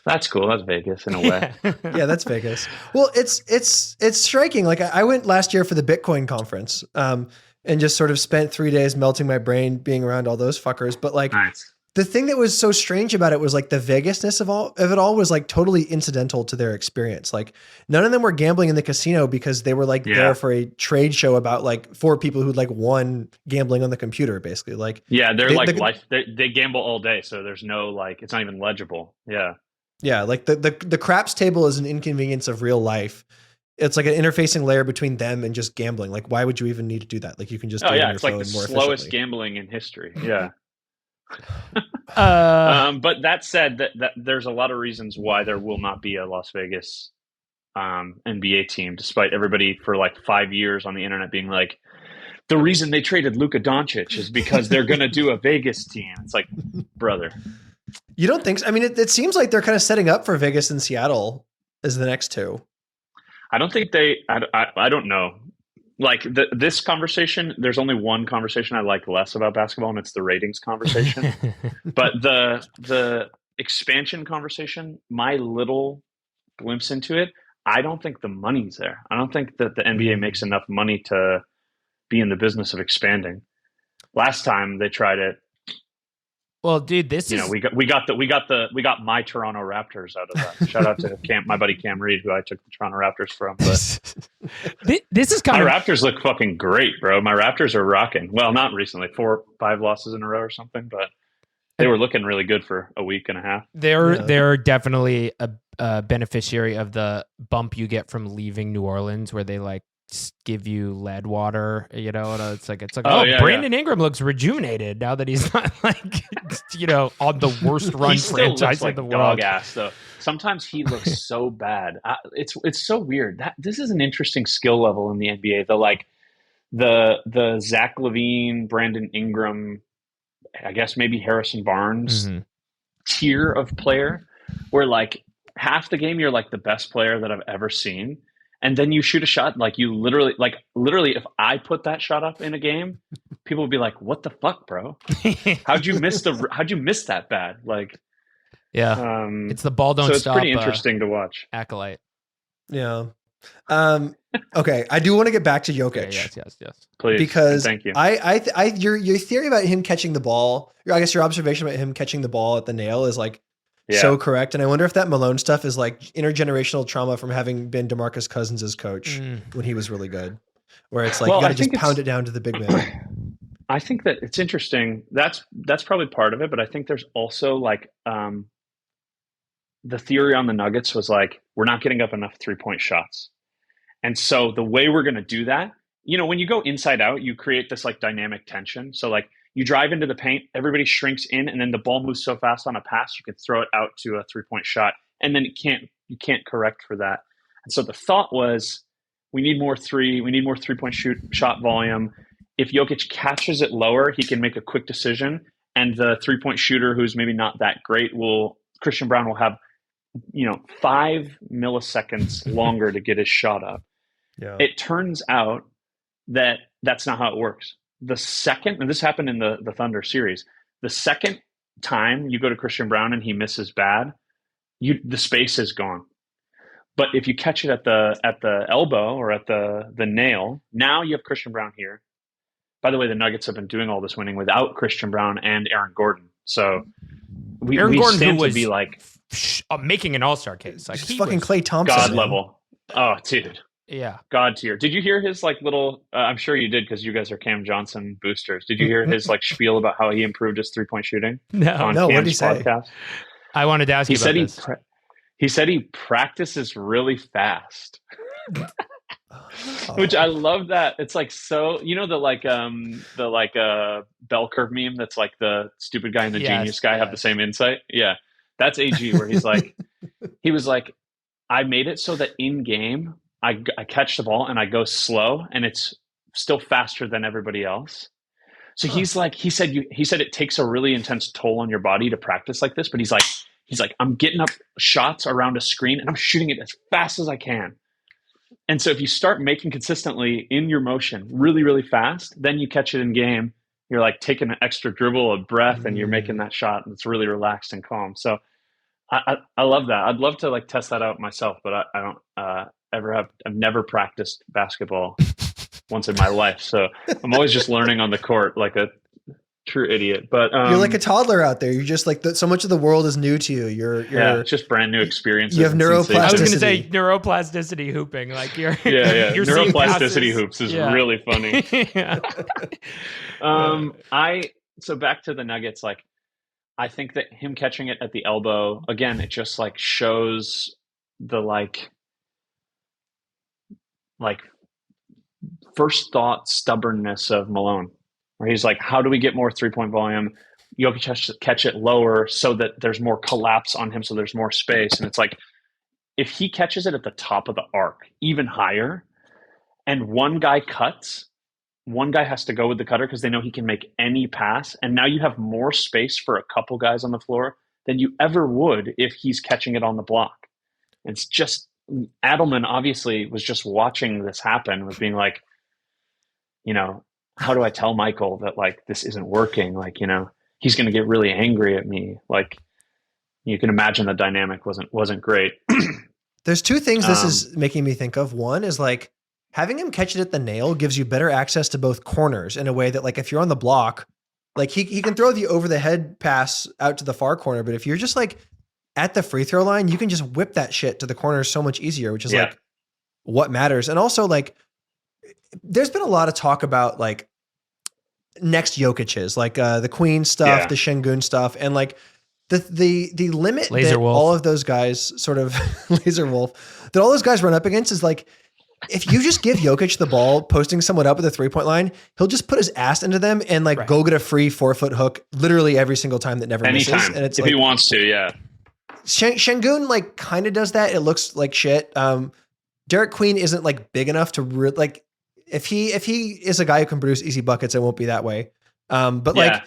That's cool. That's Vegas in a way. Yeah, that's Vegas. Well, it's striking. Like, I went last year for the Bitcoin conference, and just sort of spent 3 days melting my brain being around all those fuckers. But, like, nice. The thing that was so strange about it was, like, the Vegasness of it all was, like, totally incidental to their experience. Like, none of them were gambling in the casino because they were, like, there for a trade show about, like, for people who'd, like, won gambling on the computer, basically. Like, yeah, they're life. They gamble all day, so there's no, like, it's not even legible. Yeah. Yeah, like the craps table is an inconvenience of real life. It's like an interfacing layer between them and just gambling. Like, why would you even need to do that? Like, you can just do it on your phone more efficiently. It's like the slowest gambling in history. Yeah. But that said, that there's a lot of reasons why there will not be a Las Vegas NBA team, despite everybody for, like, 5 years on the internet being like, the reason they traded Luka Doncic is because they're going to do a Vegas team. It's like, brother. You don't think so? I mean, it seems like they're kind of setting up for Vegas and Seattle as the next two. I don't think I don't know. Like this conversation, there's only one conversation I like less about basketball, and it's the ratings conversation. But the expansion conversation, my little glimpse into it, I don't think the money's there. I don't think that the NBA makes enough money to be in the business of expanding. Last time they tried it, well, dude, this is we got my Toronto Raptors out of that. Shout out to my buddy Cam Reed, who I took the Toronto Raptors from. But this is kind my of Raptors look fucking great, bro. My Raptors are rocking. Well, not recently, 4 or 5 losses in a row or something, but they were looking really good for a week and a half. They're definitely a beneficiary of the bump you get from leaving New Orleans, where they like give you lead water, and it's like Brandon Ingram looks rejuvenated now that he's not like on the worst run franchise in the world. Dog ass though. Sometimes he looks so bad. It's so weird. This is an interesting skill level in the NBA. The Zach LaVine, Brandon Ingram, I guess maybe Harrison Barnes tier of player, where like half the game you're like the best player that I've ever seen. And then you shoot a shot, like you literally, if I put that shot up in a game, people would be like, "What the fuck, bro? How'd you miss that bad?" Like, yeah, it's the ball don't stop. So it's pretty interesting to watch. Acolyte. Yeah. Okay, I do want to get back to Jokic. Okay, yes. Please, because thank you. Your theory about him catching the ball, I guess your observation about him catching the ball at the nail is like. Yeah. So correct. And I wonder if that Malone stuff is like intergenerational trauma from having been DeMarcus Cousins' coach when he was really good, where it's like, you got to just pound it down to the big man. I think that it's interesting. That's probably part of it. But I think there's also like the theory on the Nuggets was like, we're not getting up enough 3-point shots. And so the way we're going to do that, when you go inside out, you create this like dynamic tension. So like, you drive into the paint, everybody shrinks in, and then the ball moves so fast on a pass, you can throw it out to a 3-point shot, and then you can't correct for that. And so the thought was, we need more 3-point shot volume. If Jokic catches it lower, he can make a quick decision, and the 3-point shooter, who's maybe not that great, Christian Braun will have 5 milliseconds longer to get his shot up. Yeah. It turns out that that's not how it works. The second, and this happened in the Thunder series, the second time you go to Christian Braun and he misses bad, the space is gone. But if you catch it at the elbow or at the nail, now you have Christian Braun here. By the way, the Nuggets have been doing all this winning without Christian Braun and Aaron Gordon. So Aaron Gordon, stand who was to be like making an all-star case, like he's fucking Klay Thompson, God level. Oh, dude. Yeah. God tier. Did you hear his like little, I'm sure you did because you guys are Cam Johnson boosters. Did you hear his like spiel about how he improved his 3-point shooting? No. On what did he podcast? say? I wanted to ask you about this. He said he practices really fast. Which I love that. It's like, so, the bell curve meme that's like the stupid guy and the genius guy have the same insight. Yeah. That's AG, where he's like, he was like, I made it so that in game, I catch the ball and I go slow and it's still faster than everybody else. So he's like, he said it takes a really intense toll on your body to practice like this, but he's like, I'm getting up shots around a screen and I'm shooting it as fast as I can. And so if you start making consistently in your motion really, really fast, then you catch it in game. You're like taking an extra dribble, a breath, and you're making that shot and it's really relaxed and calm. So I love that. I'd love to like test that out myself, but I don't I've never practiced basketball once in my life. So I'm always just learning on the court like a true idiot. But you're like a toddler out there. You're just like so much of the world is new to you. You're it's just brand new experiences. You have neuroplasticity. I was going to say neuroplasticity hooping. Like you're you're neuroplasticity hoops is really funny. So back to the Nuggets. Like I think that him catching it at the elbow again, it just like shows the like first thought stubbornness of Malone, where he's like, how do we get more 3-point volume? Jokic has to catch it lower so that there's more collapse on him, so there's more space. And it's like, if he catches it at the top of the arc, even higher, and one guy cuts, one guy has to go with the cutter because they know he can make any pass. And now you have more space for a couple guys on the floor than you ever would if he's catching it on the block. It's just, Adelman obviously was just watching this happen, was being like, you know, how do I tell Michael that like this isn't working? Like, you know, he's going to get really angry at me. Like, you can imagine the dynamic wasn't great. There's two things this is making me think of. One is like having him catch it at the nail gives you better access to both corners in a way that like if you're on the block, like he can throw the over the head pass out to the far corner, but if you're just like at the free throw line, you can just whip that shit to the corner so much easier, which is like what matters. And also like there's been a lot of talk about like next Jokic's, like the Queen stuff, the Şengün stuff, and like the limit Laser that Wolf. all of those guys sort of Laser Wolf, that all those guys run up against is like, if you just give Jokic the ball, posting someone up at the 3-point line, he'll just put his ass into them and like go get a free 4-foot hook literally every single time that never misses. And it's if like, he wants to, yeah. Şengün like kind of does that. It looks like shit. Derek Queen isn't like big enough to like, if he is a guy who can produce easy buckets, it won't be that way. But like,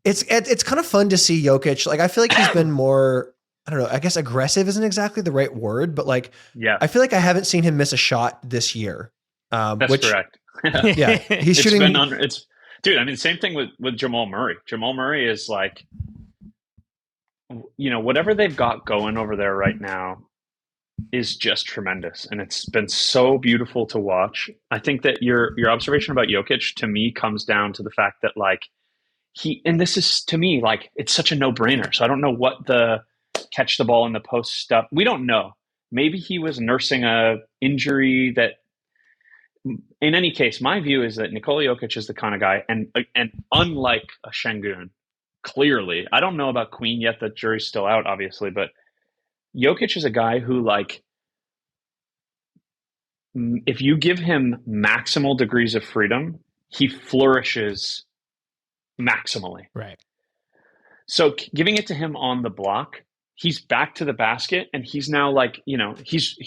it's kind of fun to see Jokic. Like, I feel like he's been more, I don't know, I guess aggressive isn't exactly the right word, but like, I feel like I haven't seen him miss a shot this year. That's correct. Yeah. He's shooting. Dude, I mean, same thing with Jamal Murray. Jamal Murray is like, you know, whatever they've got going over there right now is just tremendous. And it's been so beautiful to watch. I think that your observation about Jokic to me comes down to the fact that like and this is to me, like, it's such a no-brainer. So I don't know what the catch the ball in the post stuff. We don't know. Maybe he was nursing a injury that, in any case, my view is that Nikola Jokic is the kind of guy, and unlike a Şengün, clearly, I don't know about Queen yet. The jury's still out, obviously, but Jokic is a guy who, like, if you give him maximal degrees of freedom, he flourishes maximally. Right. So giving it to him on the block, he's back to the basket, and he's now like, you know, he's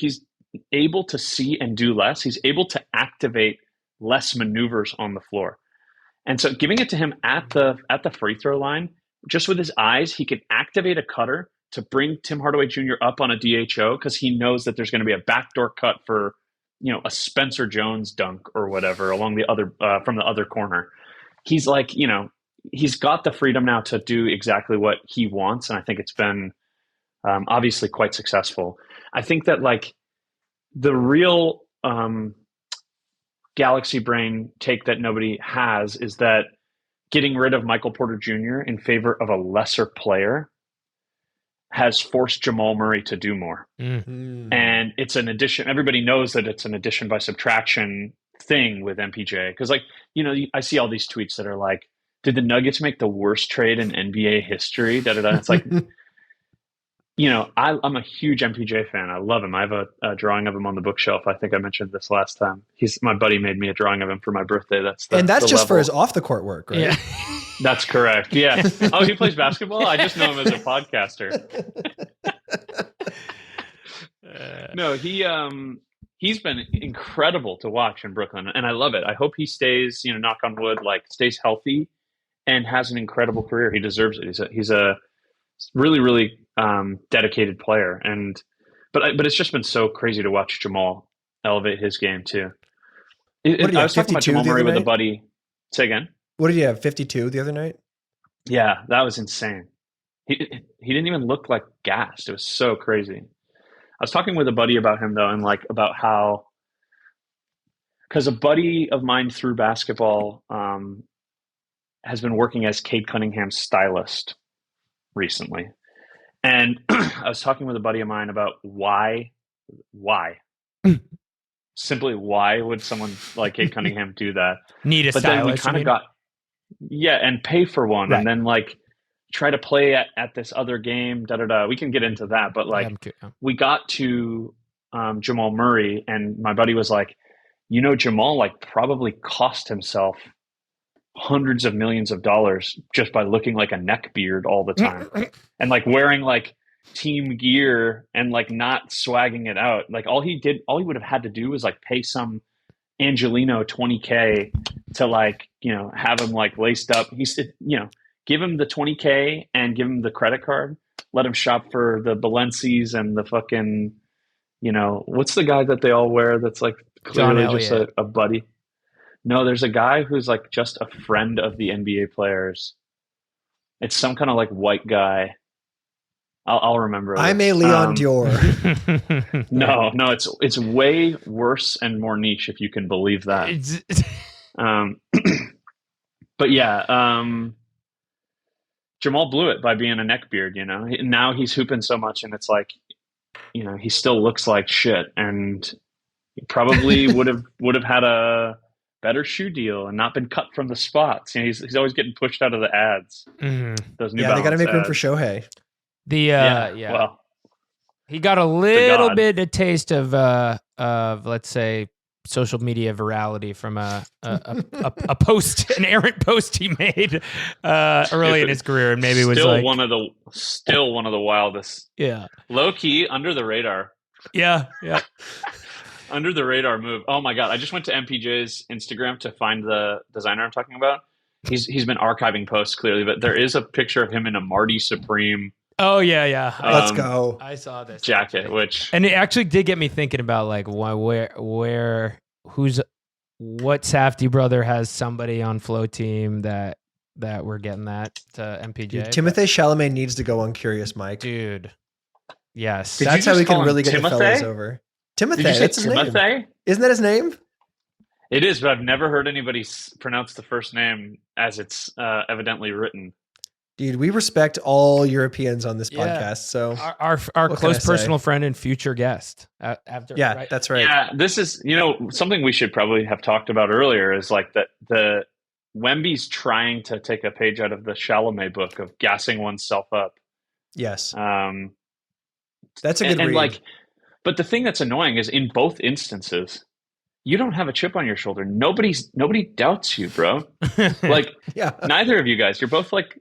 able to see and do less. He's able to activate less maneuvers on the floor. And so giving it to him at the free throw line, just with his eyes, he can activate a cutter to bring Tim Hardaway Jr. up on a DHO because he knows that there's going to be a backdoor cut for, you know, a Spencer Jones dunk or whatever along the other from the other corner. He's like, you know, he's got the freedom now to do exactly what he wants, and I think it's been obviously quite successful. I think that like the real galaxy brain take that nobody has is that getting rid of Michael Porter Jr. in favor of a lesser player has forced Jamal Murray to do more. Mm-hmm. And it's an addition. Everybody knows that it's an addition by subtraction thing with MPJ. Because, like, you know, I see all these tweets that are like, did the Nuggets make the worst trade in NBA history? Da-da-da. It's like, you know, I'm a huge MPJ fan. I love him. I have a drawing of him on the bookshelf. I think I mentioned this last time. My buddy made me a drawing of him for my birthday. That's just level. For his off the court work, right? Yeah. That's correct. Yeah. Oh, he plays basketball? I just know him as a podcaster. No, he's been incredible to watch in Brooklyn, and I love it. I hope he stays, you know, knock on wood, like stays healthy and has an incredible career. He deserves it. He's a really, really dedicated player, but it's just been so crazy to watch Jamal elevate his game too. I was talking about Jamal Murray with a buddy. Say again. What did you have? 52 the other night? Yeah, that was insane. He didn't even look like gassed. It was so crazy. I was talking with a buddy about him though, and like about how, because a buddy of mine through basketball has been working as Cade Cunningham's stylist recently. And I was talking with a buddy of mine about why simply why would someone like Cade Cunningham do that? Need a but stylist. Then we kind of got, and pay for one, right. And then like try to play at this other game, We can get into that, but like we got to Jamal Murray, and my buddy was like, you know, Jamal like probably cost himself hundreds of millions of dollars just by looking like a neck beard all the time and like wearing like team gear and like not swagging it out. Like all he would have had to do was like pay some Angelino 20K to like, have him like laced up. He said, give him the 20K and give him the credit card. Let him shop for the Balenci's and the fucking, what's the guy that they all wear that's like clearly just a buddy? No, there's a guy who's like just a friend of the NBA players. It's some kind of like white guy. I'll remember it. I'm a Leon Dior. No, it's way worse and more niche, if you can believe that. But yeah, Jamal blew it by being a neckbeard. Now he's hooping so much, and it's like, he still looks like shit, and he probably would have had a better shoe deal and not been cut from the spots. He's always getting pushed out of the ads. Mm-hmm. Those New they Balance got to make room ads. for Shohei. Well, he got a little bit of taste of let's say social media virality from a post, an errant post he made early in his career, and maybe was like still one of the wildest. Yeah, low key under the radar. Yeah. Under the radar move. Oh my god! I just went to MPJ's Instagram to find the designer I'm talking about. He's been archiving posts clearly, but there is a picture of him in a Marty Supreme. Oh yeah. Let's go. I saw this jacket, and it actually did get me thinking about like what Safdie brother has somebody on Flow Team that we're getting that to MPJ. Dude, Timothée Chalamet needs to go on Curious Mike. Dude, yes, that's how we can really get the fellas over. Timothée, that's his name. Isn't that his name? It is, but I've never heard anybody pronounce the first name as it's evidently written. Dude, we respect all Europeans on this podcast. So our close personal friend and future guest. That's right. Yeah, this is something we should probably have talked about earlier. Is like that the Wemby's trying to take a page out of the Chalamet book of gassing oneself up. Yes, that's a good read. Like, but the thing that's annoying is in both instances, you don't have a chip on your shoulder. Nobody doubts you, bro. Like, neither of you guys. You're both like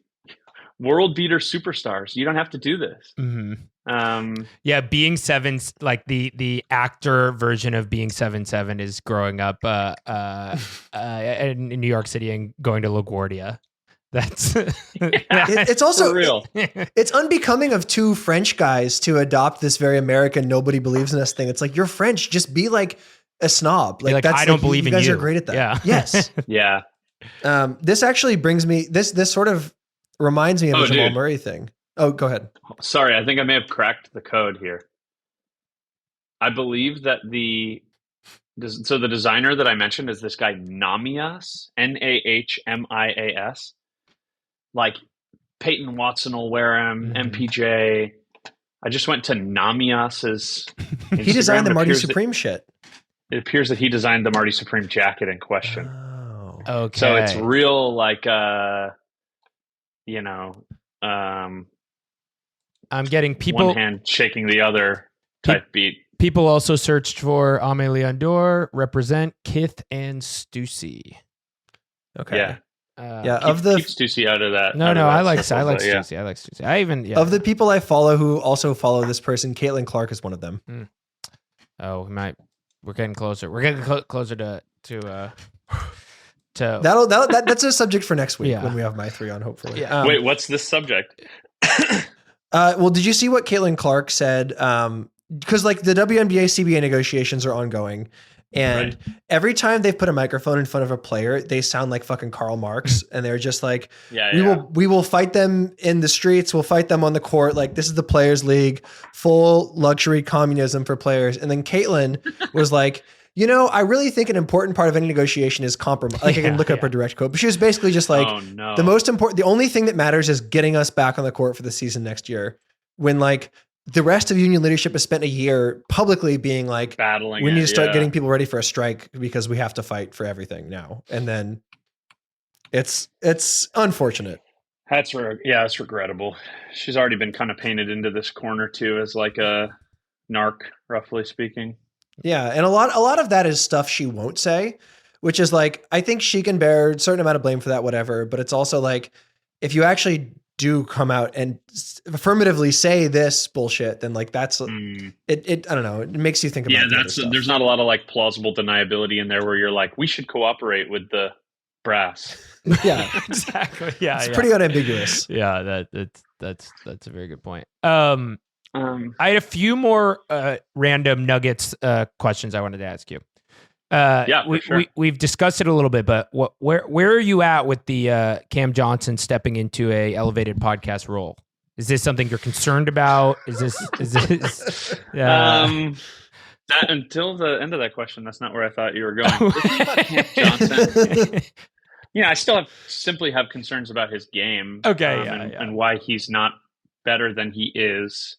world beater superstars. You don't have to do this. Mm-hmm. Being seven, like the actor version of being 7'7" is growing up in New York City and going to LaGuardia. That's it's also real. It's unbecoming of two French guys to adopt this very American nobody believes in us thing. It's like, you're French, just be like a snob. Like that's I don't believe in you. You guys are great at that. Yeah. Yes. Yeah. This actually brings me this sort of reminds me of the Jamal Murray thing. Oh, go ahead. Sorry, I think I may have cracked the code here. I believe that the designer that I mentioned is this guy Nahmias, Nahmias. Like Peyton Watson will wear him, MPJ. I just went to Nahmias's Instagram. He designed the Marty Supreme shit. It appears that he designed the Marty Supreme jacket in question. Oh. Okay. So it's real like I'm getting people one hand shaking the other type beat. People also searched for Ame Leon Dor, represent Kith and Stussy. Okay. Yeah. Keep Stussy out of that. No, I like Stussy. I like Stussy. Of the people I follow who also follow this person, Caitlin Clark is one of them. Oh, we're getting closer. We're getting closer to that's a subject for next week when we have my three on, hopefully. Wait, what's this subject? Well, did you see what Caitlin Clark said? Because like the WNBA CBA negotiations are ongoing, and every time they've put a microphone in front of a player, they sound like fucking Karl Marx, and they're just like, we will fight them in the streets, we'll fight them on the court. Like, this is the players' league, full luxury communism for players. And then Caitlin was like, I really think an important part of any negotiation is compromise. Like, I can look up her direct quote, but she was basically just like, the only thing that matters is getting us back on the court for the season next year. When like the rest of union leadership has spent a year publicly being like, battling, we need to start getting people ready for a strike because we have to fight for everything now. And then it's unfortunate. It's regrettable. She's already been kind of painted into this corner too as like a narc, roughly speaking. Yeah, and a lot of that is stuff she won't say, which is like, I think she can bear a certain amount of blame for that, whatever. But it's also like, if you actually do come out and affirmatively say this bullshit, then like that's it. I don't know. It makes you think about the other stuff. There's not a lot of like plausible deniability in there where you're like, we should cooperate with the brass. Yeah, exactly. Yeah, it's pretty unambiguous. Yeah, that's a very good point. I had a few more random nuggets questions I wanted to ask you. We've discussed it a little bit, but where are you at with the Cam Johnson stepping into a elevated podcast role? Is this something you're concerned about? Is this that until the end of that question, that's not where I thought you were going. The thing about Cam Johnson, I still simply have concerns about his game. Okay, and why he's not better than he is.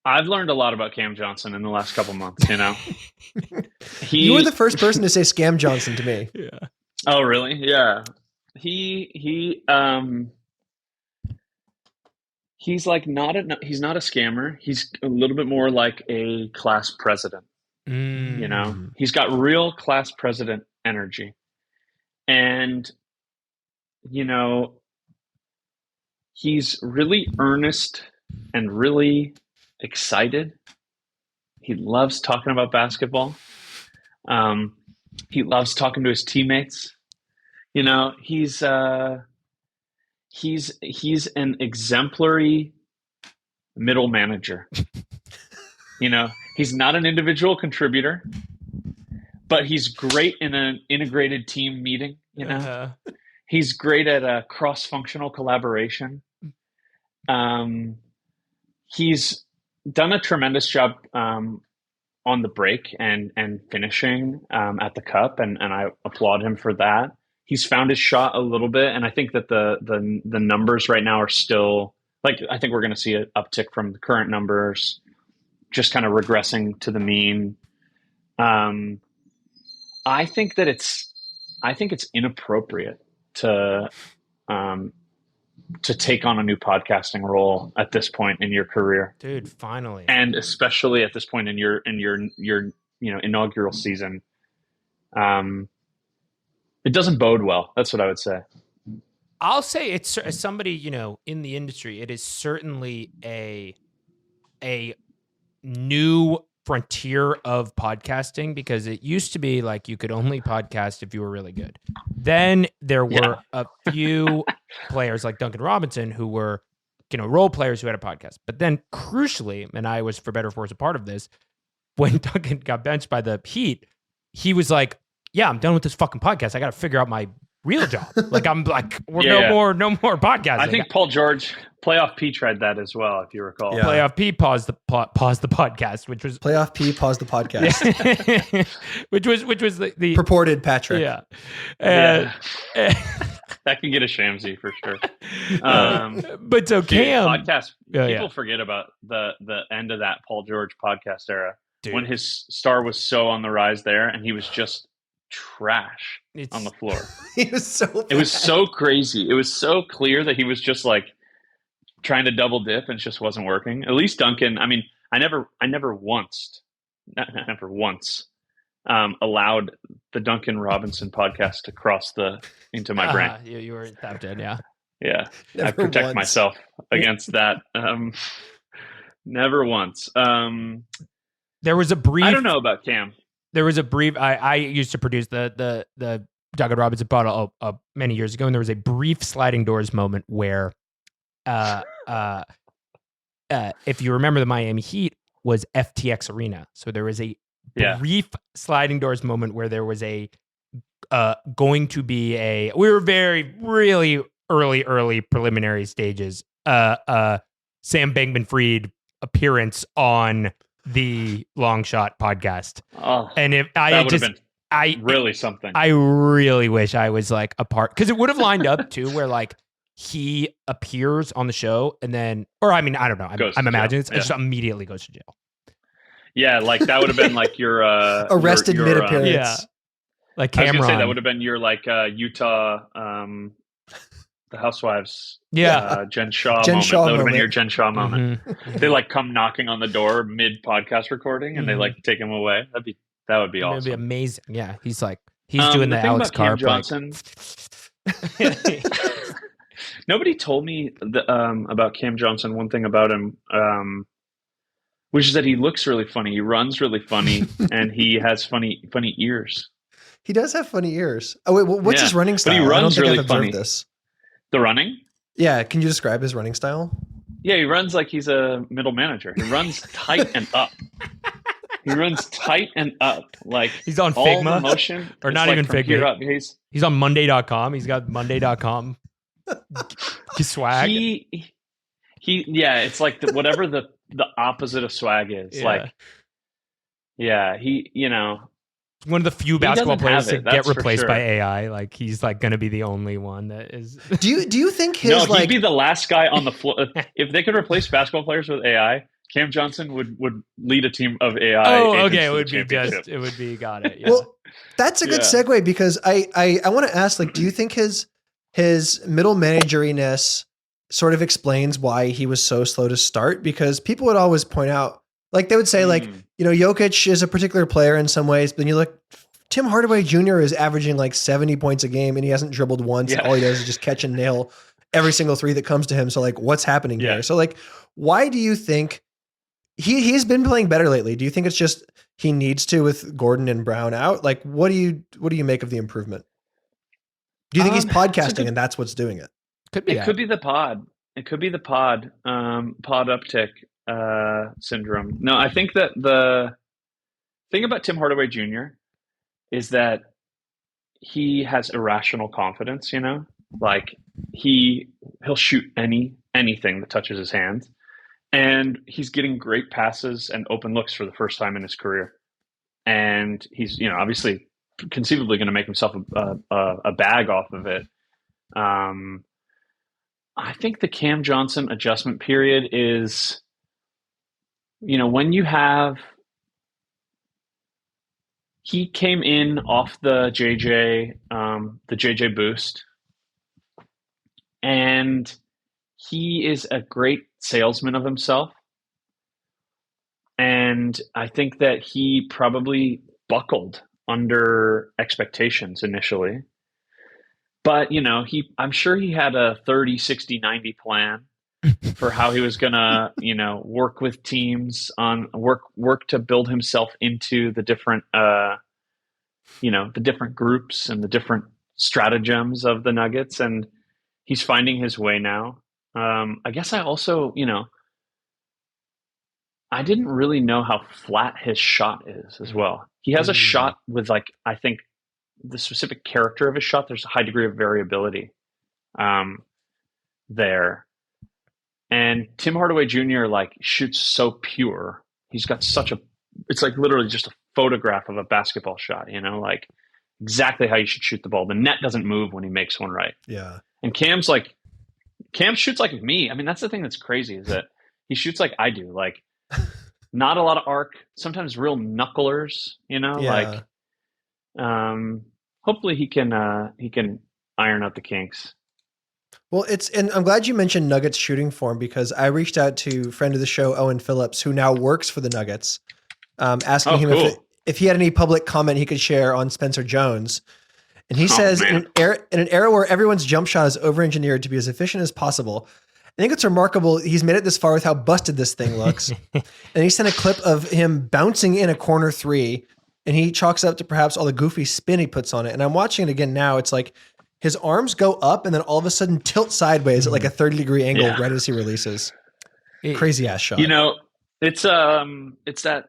I've learned a lot about Cam Johnson in the last couple months, you were the first person to say Scam Johnson to me. Yeah. Oh, really? Yeah. He's like he's not a scammer. He's a little bit more like a class president. He's got real class president energy. And, he's really earnest and really excited. He loves talking about basketball. He loves talking to his teammates. He's an exemplary middle manager. He's not an individual contributor, but he's great in an integrated team meeting. He's great at a cross-functional collaboration. He's done a tremendous job on the break and finishing at the cup, and I applaud him for that. He's found his shot a little bit, and I think that the numbers right now are still I think we're going to see an uptick from the current numbers, just kind of regressing to the mean. I think it's inappropriate to take on a new podcasting role at this point in your career, dude. Finally, and especially at this point in your inaugural season, it doesn't bode well. That's what I would say. I'll say it's, as somebody in the industry, it is certainly a new frontier of podcasting, because it used to be like you could only podcast if you were really good. Then there were a few players like Duncan Robinson who were, role players who had a podcast. But then crucially, and I was for better or for worse a part of this, when Duncan got benched by the Heat, he was like, yeah, I'm done with this fucking podcast. I got to figure out my real job. No more podcasting. I think Paul George, Playoff P, tried that as well, if you recall. Yeah. Playoff P paused the podcast, which was Playoff P paused the podcast, which was the purported Patrick. Yeah, that can get a Shamsy for sure. But so Cam podcast, people forget about the end of that Paul George podcast era, when his star was so on the rise there, and he was just trash on the floor. It was so crazy. It was so clear that he was just like trying to double dip and it just wasn't working. At least Duncan, I mean, I never once allowed the Duncan Robinson podcast to cross into my brain. You were tapped in, yeah. Yeah. I protect myself against that. Never once. There was a brief, I don't know about Cam. There was a brief. I used to produce the Duncan Robinson pod many years ago, and there was a brief sliding doors moment where, if you remember, the Miami Heat was FTX Arena, so there was a brief sliding doors moment where there was going to be we were really early preliminary stages. Sam Bankman-Fried appearance on the Long Shot podcast. And if I really something. I really wish I was like a part, because it would have lined up too, where like he appears on the show and then, or I mean, I don't know. I'm imagining it just immediately goes to jail. Yeah, like that would have been like your arrested mid-appearance. Yeah, like Cameron. I was gonna say that would have been your like Utah, the Housewives. Yeah, Jen Shaw moment. That would have been your Jen Shaw moment. Mm-hmm. They like come knocking on the door mid podcast recording, and they like take him away. That would be awesome. That'd be amazing. Yeah, he's doing the Alex Carr. Johnson. Nobody told me about Cam Johnson. One thing about him, which is that he looks really funny. He runs really funny, and he has funny ears. He does have funny ears. Oh wait, what's his running style? But he runs I don't think really I've observed funny. this. The running? Yeah, can you describe his running style? Yeah, he runs like he's a middle manager. He runs tight and up. He runs tight and up. Like he's on all Figma, the motion, or not like even from here Figma. up. He's on Monday.com. He's got Monday.com swag. Yeah, it's like whatever the opposite of swag is. Yeah. Like, yeah, one of the few basketball doesn't players have to it, get that's for replaced sure. by AI. Like he's like going to be the only one that is. Do you think his no, like he'd be the last guy on the floor. If they could replace basketball players with AI, Cam Johnson would lead a team of AI. Oh, agents okay. to It the would be championship. it would be got it. Yeah. Well, that's a good Yeah. segue because I want to ask, like, do you think his middle manageriness sort of explains why he was so slow to start? Because people would always point out, like, they would say, like, you know, Jokic is a particular player in some ways, but then you look, Tim Hardaway Jr. is averaging like 70 points a game and he hasn't dribbled once. Yeah. All he does is just catch and nail every single three that comes to him. So, like, what's happening Yeah. here? So, like, why do you think he's been playing better lately? Do you think it's just he needs to with Gordon and Brown out? Like, what do you make of the improvement? Do you think he's podcasting and that's what's doing it? Could be. It could be the pod. It could be the pod uptick syndrome. No, I think that the thing about Tim Hardaway Jr. is that he has irrational confidence, you know? Like he'll shoot anything that touches his hands. And he's getting great passes and open looks for the first time in his career. And he's, you know, obviously conceivably going to make himself a bag off of it. I think the Cam Johnson adjustment period is, you know, when you have, he came in off the JJ boost, and he is a great salesman of himself. And I think that he probably buckled under expectations initially. But, you know, I'm sure he had a 30, 60, 90 plan for how he was going to, you know, work with teams on work to build himself into the different, you know, the different groups and the different stratagems of the Nuggets. And he's finding his way now. I guess I also, you know, I didn't really know how flat his shot is as well. He has a shot with, like, I think the specific character of his shot, there's a high degree of variability there. And Tim Hardaway Jr. like shoots so pure. He's got it's like literally just a photograph of a basketball shot, you know, like exactly how you should shoot the ball. The net doesn't move when he makes one right. Yeah. And Cam shoots like me. I mean, that's the thing that's crazy is that he shoots like I do, like not a lot of arc, sometimes real knucklers, you know, Yeah. like, hopefully he can iron out the kinks. Well, and I'm glad you mentioned Nuggets shooting form because I reached out to friend of the show, Owen Phillips, who now works for the Nuggets, asking him if he had any public comment he could share on Spencer Jones. And he says, in an era where everyone's jump shot is over-engineered to be as efficient as possible, I think it's remarkable he's made it this far with how busted this thing looks. And he sent a clip of him bouncing in a corner three, and he chalks up to perhaps all the goofy spin he puts on it. And I'm watching it again now. It's like his arms go up and then all of a sudden tilt sideways at like a 30-degree angle right as he releases. Crazy ass shot. You know, it's the,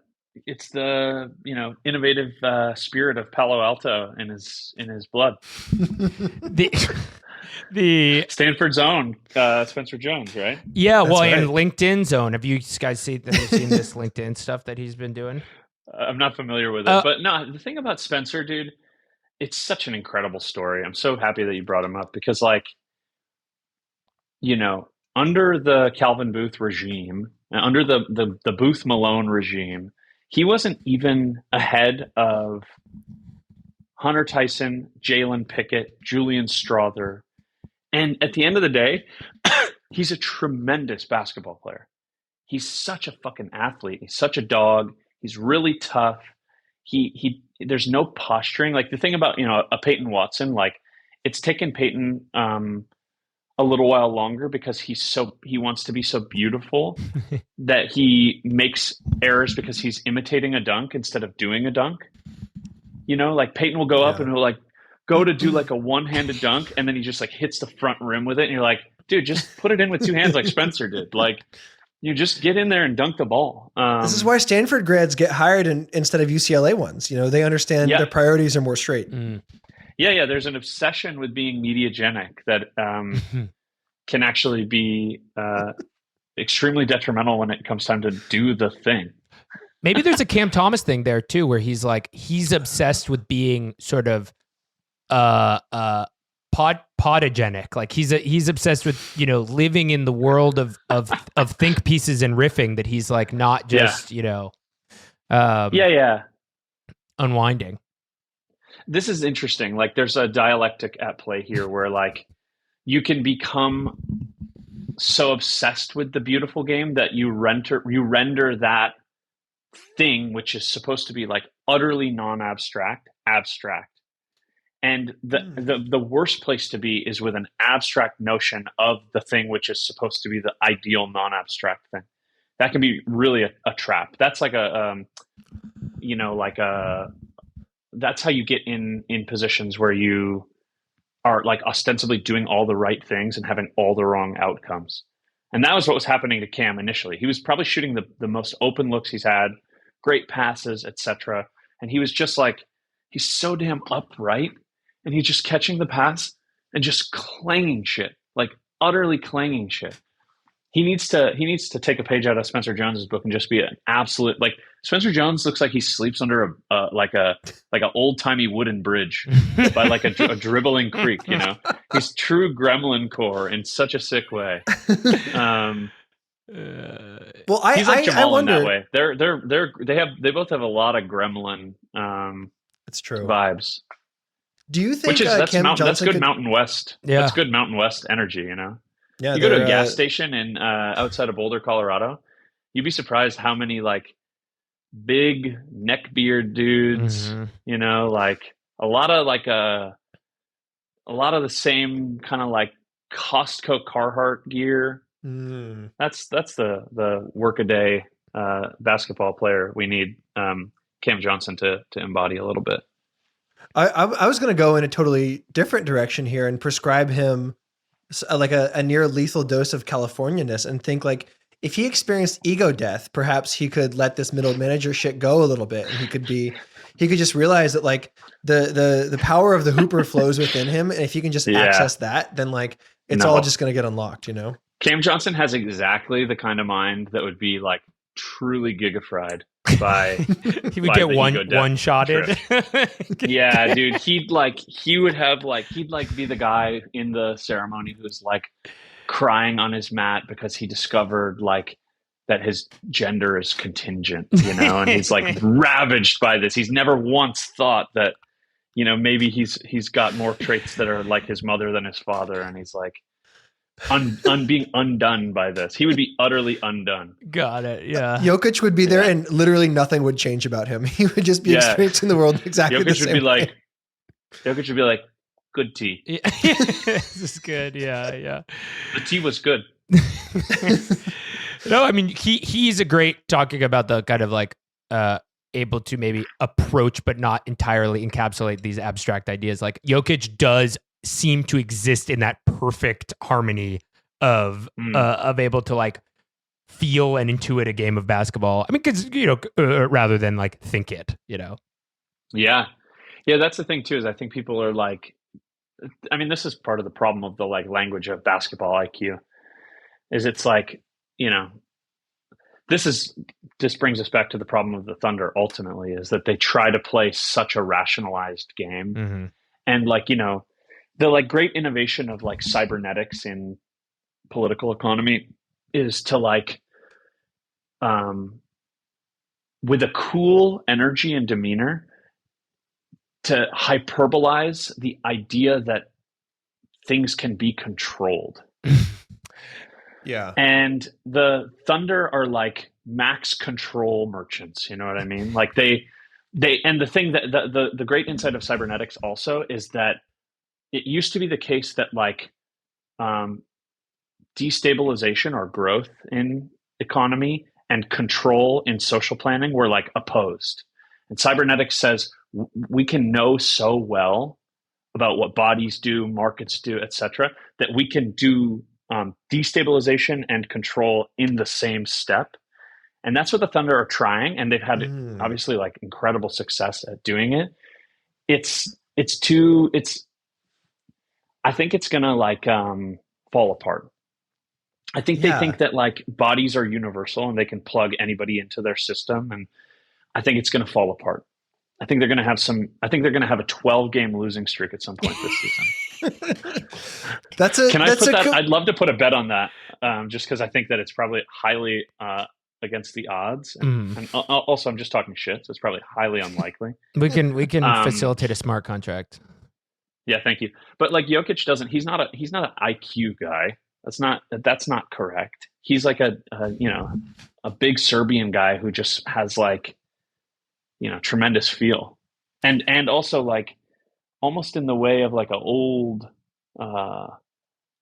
you know, innovative spirit of Palo Alto in his blood. The Stanford zone, Spencer Jones, right? Yeah, That's right. and LinkedIn zone. Have you guys seen this LinkedIn stuff that he's been doing? I'm not familiar with it, but no, the thing about Spencer, dude, it's such an incredible story. I'm so happy that you brought him up because, like, you know, under the Calvin Booth regime, under the Booth Malone regime, he wasn't even ahead of Hunter Tyson, Jalen Pickett, Julian Strother. And at the end of the day, he's a tremendous basketball player. He's such a fucking athlete. He's such a dog. He's really tough. There's no posturing. Like the thing about, you know, a Peyton Watson, like it's taken Peyton a little while longer because he wants to be so beautiful that he makes errors because he's imitating a dunk instead of doing a dunk. You know, like Peyton will go up and he'll like go to do like a one-handed dunk, and then he just like hits the front rim with it, and you're like, dude, just put it in with two hands like Spencer did. Like, you just get in there and dunk the ball. This is why Stanford grads get hired instead of UCLA ones. You know, they understand their priorities are more straight. Yeah. There's an obsession with being mediagenic that can actually be extremely detrimental when it comes time to do the thing. Maybe there's a Cam Thomas thing there too, where he's obsessed with being sort of podogenic. Like he's obsessed with, you know, living in the world of think pieces and riffing, that he's like not just, you know, unwinding. This is interesting. Like there's a dialectic at play here where like you can become so obsessed with the beautiful game that you render that thing, which is supposed to be like utterly non-abstract, abstract. And the worst place to be is with an abstract notion of the thing which is supposed to be the ideal non-abstract thing. That can be really a trap. That's like that's how you get in positions where you are like ostensibly doing all the right things and having all the wrong outcomes. And that was what was happening to Cam initially. He was probably shooting the most open looks he's had, great passes, etc. And he was just like, he's so damn upright, and he's just catching the pass and just clanging shit, like utterly clanging shit. He needs to take a page out of Spencer Jones's book and just be an absolute, like, Spencer Jones looks like he sleeps under a old timey wooden bridge by like a dribbling creek. You know, he's true gremlin core in such a sick way. Well, he's like Jamal I wonder, in that way. They both have a lot of gremlin. It's true vibes. Do you think that's good could... Mountain West? Yeah. That's good Mountain West energy. You know. Yeah, you go to a gas station in outside of Boulder, Colorado, you'd be surprised how many like big neckbeard dudes, you know, like a lot of the same kind of like Costco Carhartt gear. That's the workaday basketball player we need Cam Johnson to embody a little bit. I was going to go in a totally different direction here and prescribe him like a near lethal dose of Californianess, and think like, if he experienced ego death, perhaps he could let this middle manager shit go a little bit, and he could just realize that like the power of the hooper flows within him, and if he can just access that, then like it's all just going to get unlocked, you know? Cam Johnson has exactly the kind of mind that would be like truly gigafried by he would get one shotted. Yeah, dude, he'd be the guy in the ceremony who's like crying on his mat because he discovered like that his gender is contingent, you know, and he's like ravaged by this. He's never once thought that, you know, maybe he's got more traits that are like his mother than his father, and he's like being undone by this. He would be utterly undone. Got it. Yeah. Jokic would be there, and literally nothing would change about him. He would just be experiencing the world exactly Jokic the same way. Jokic would be like, good tea. Yeah. This is good. Yeah. The tea was good. No, I mean he's a great talking about the kind of like able to maybe approach but not entirely encapsulate these abstract ideas. Like Jokic does seem to exist in that perfect harmony of able to like feel and intuit a game of basketball. I mean, because you know, rather than like think it, you know. Yeah. That's the thing too. Is I think people are like, I mean, this is part of the problem of the like language of basketball IQ. Is it's like, you know, this brings us back to the problem of the Thunder. Ultimately, is that they try to play such a rationalized game, and like, you know, the like great innovation of like cybernetics in political economy is to like, with a cool energy and demeanor, to hyperbolize the idea that things can be controlled. Yeah. And the Thunder are like max control merchants. You know what I mean? Like they, and the thing that the great insight of cybernetics also is that it used to be the case that like destabilization or growth in economy and control in social planning were like opposed. And cybernetics says we can know so well about what bodies do, markets do, etc., that we can do destabilization and control in the same step. And that's what the Thunder are trying, and they've had obviously like incredible success at doing it. I think it's gonna like fall apart. I think they think that like bodies are universal and they can plug anybody into their system, and I think it's gonna fall apart. I think they're gonna have a 12-game losing streak at some point this season. I'd love to put a bet on that, just because I think that it's probably highly against the odds, and also I'm just talking shit, so it's probably highly unlikely. We can facilitate a smart contract. Yeah, thank you. But like Jokic doesn't. He's not an IQ guy. That's not correct. He's like a big Serbian guy who just has like, tremendous feel, and also like almost in the way of like an old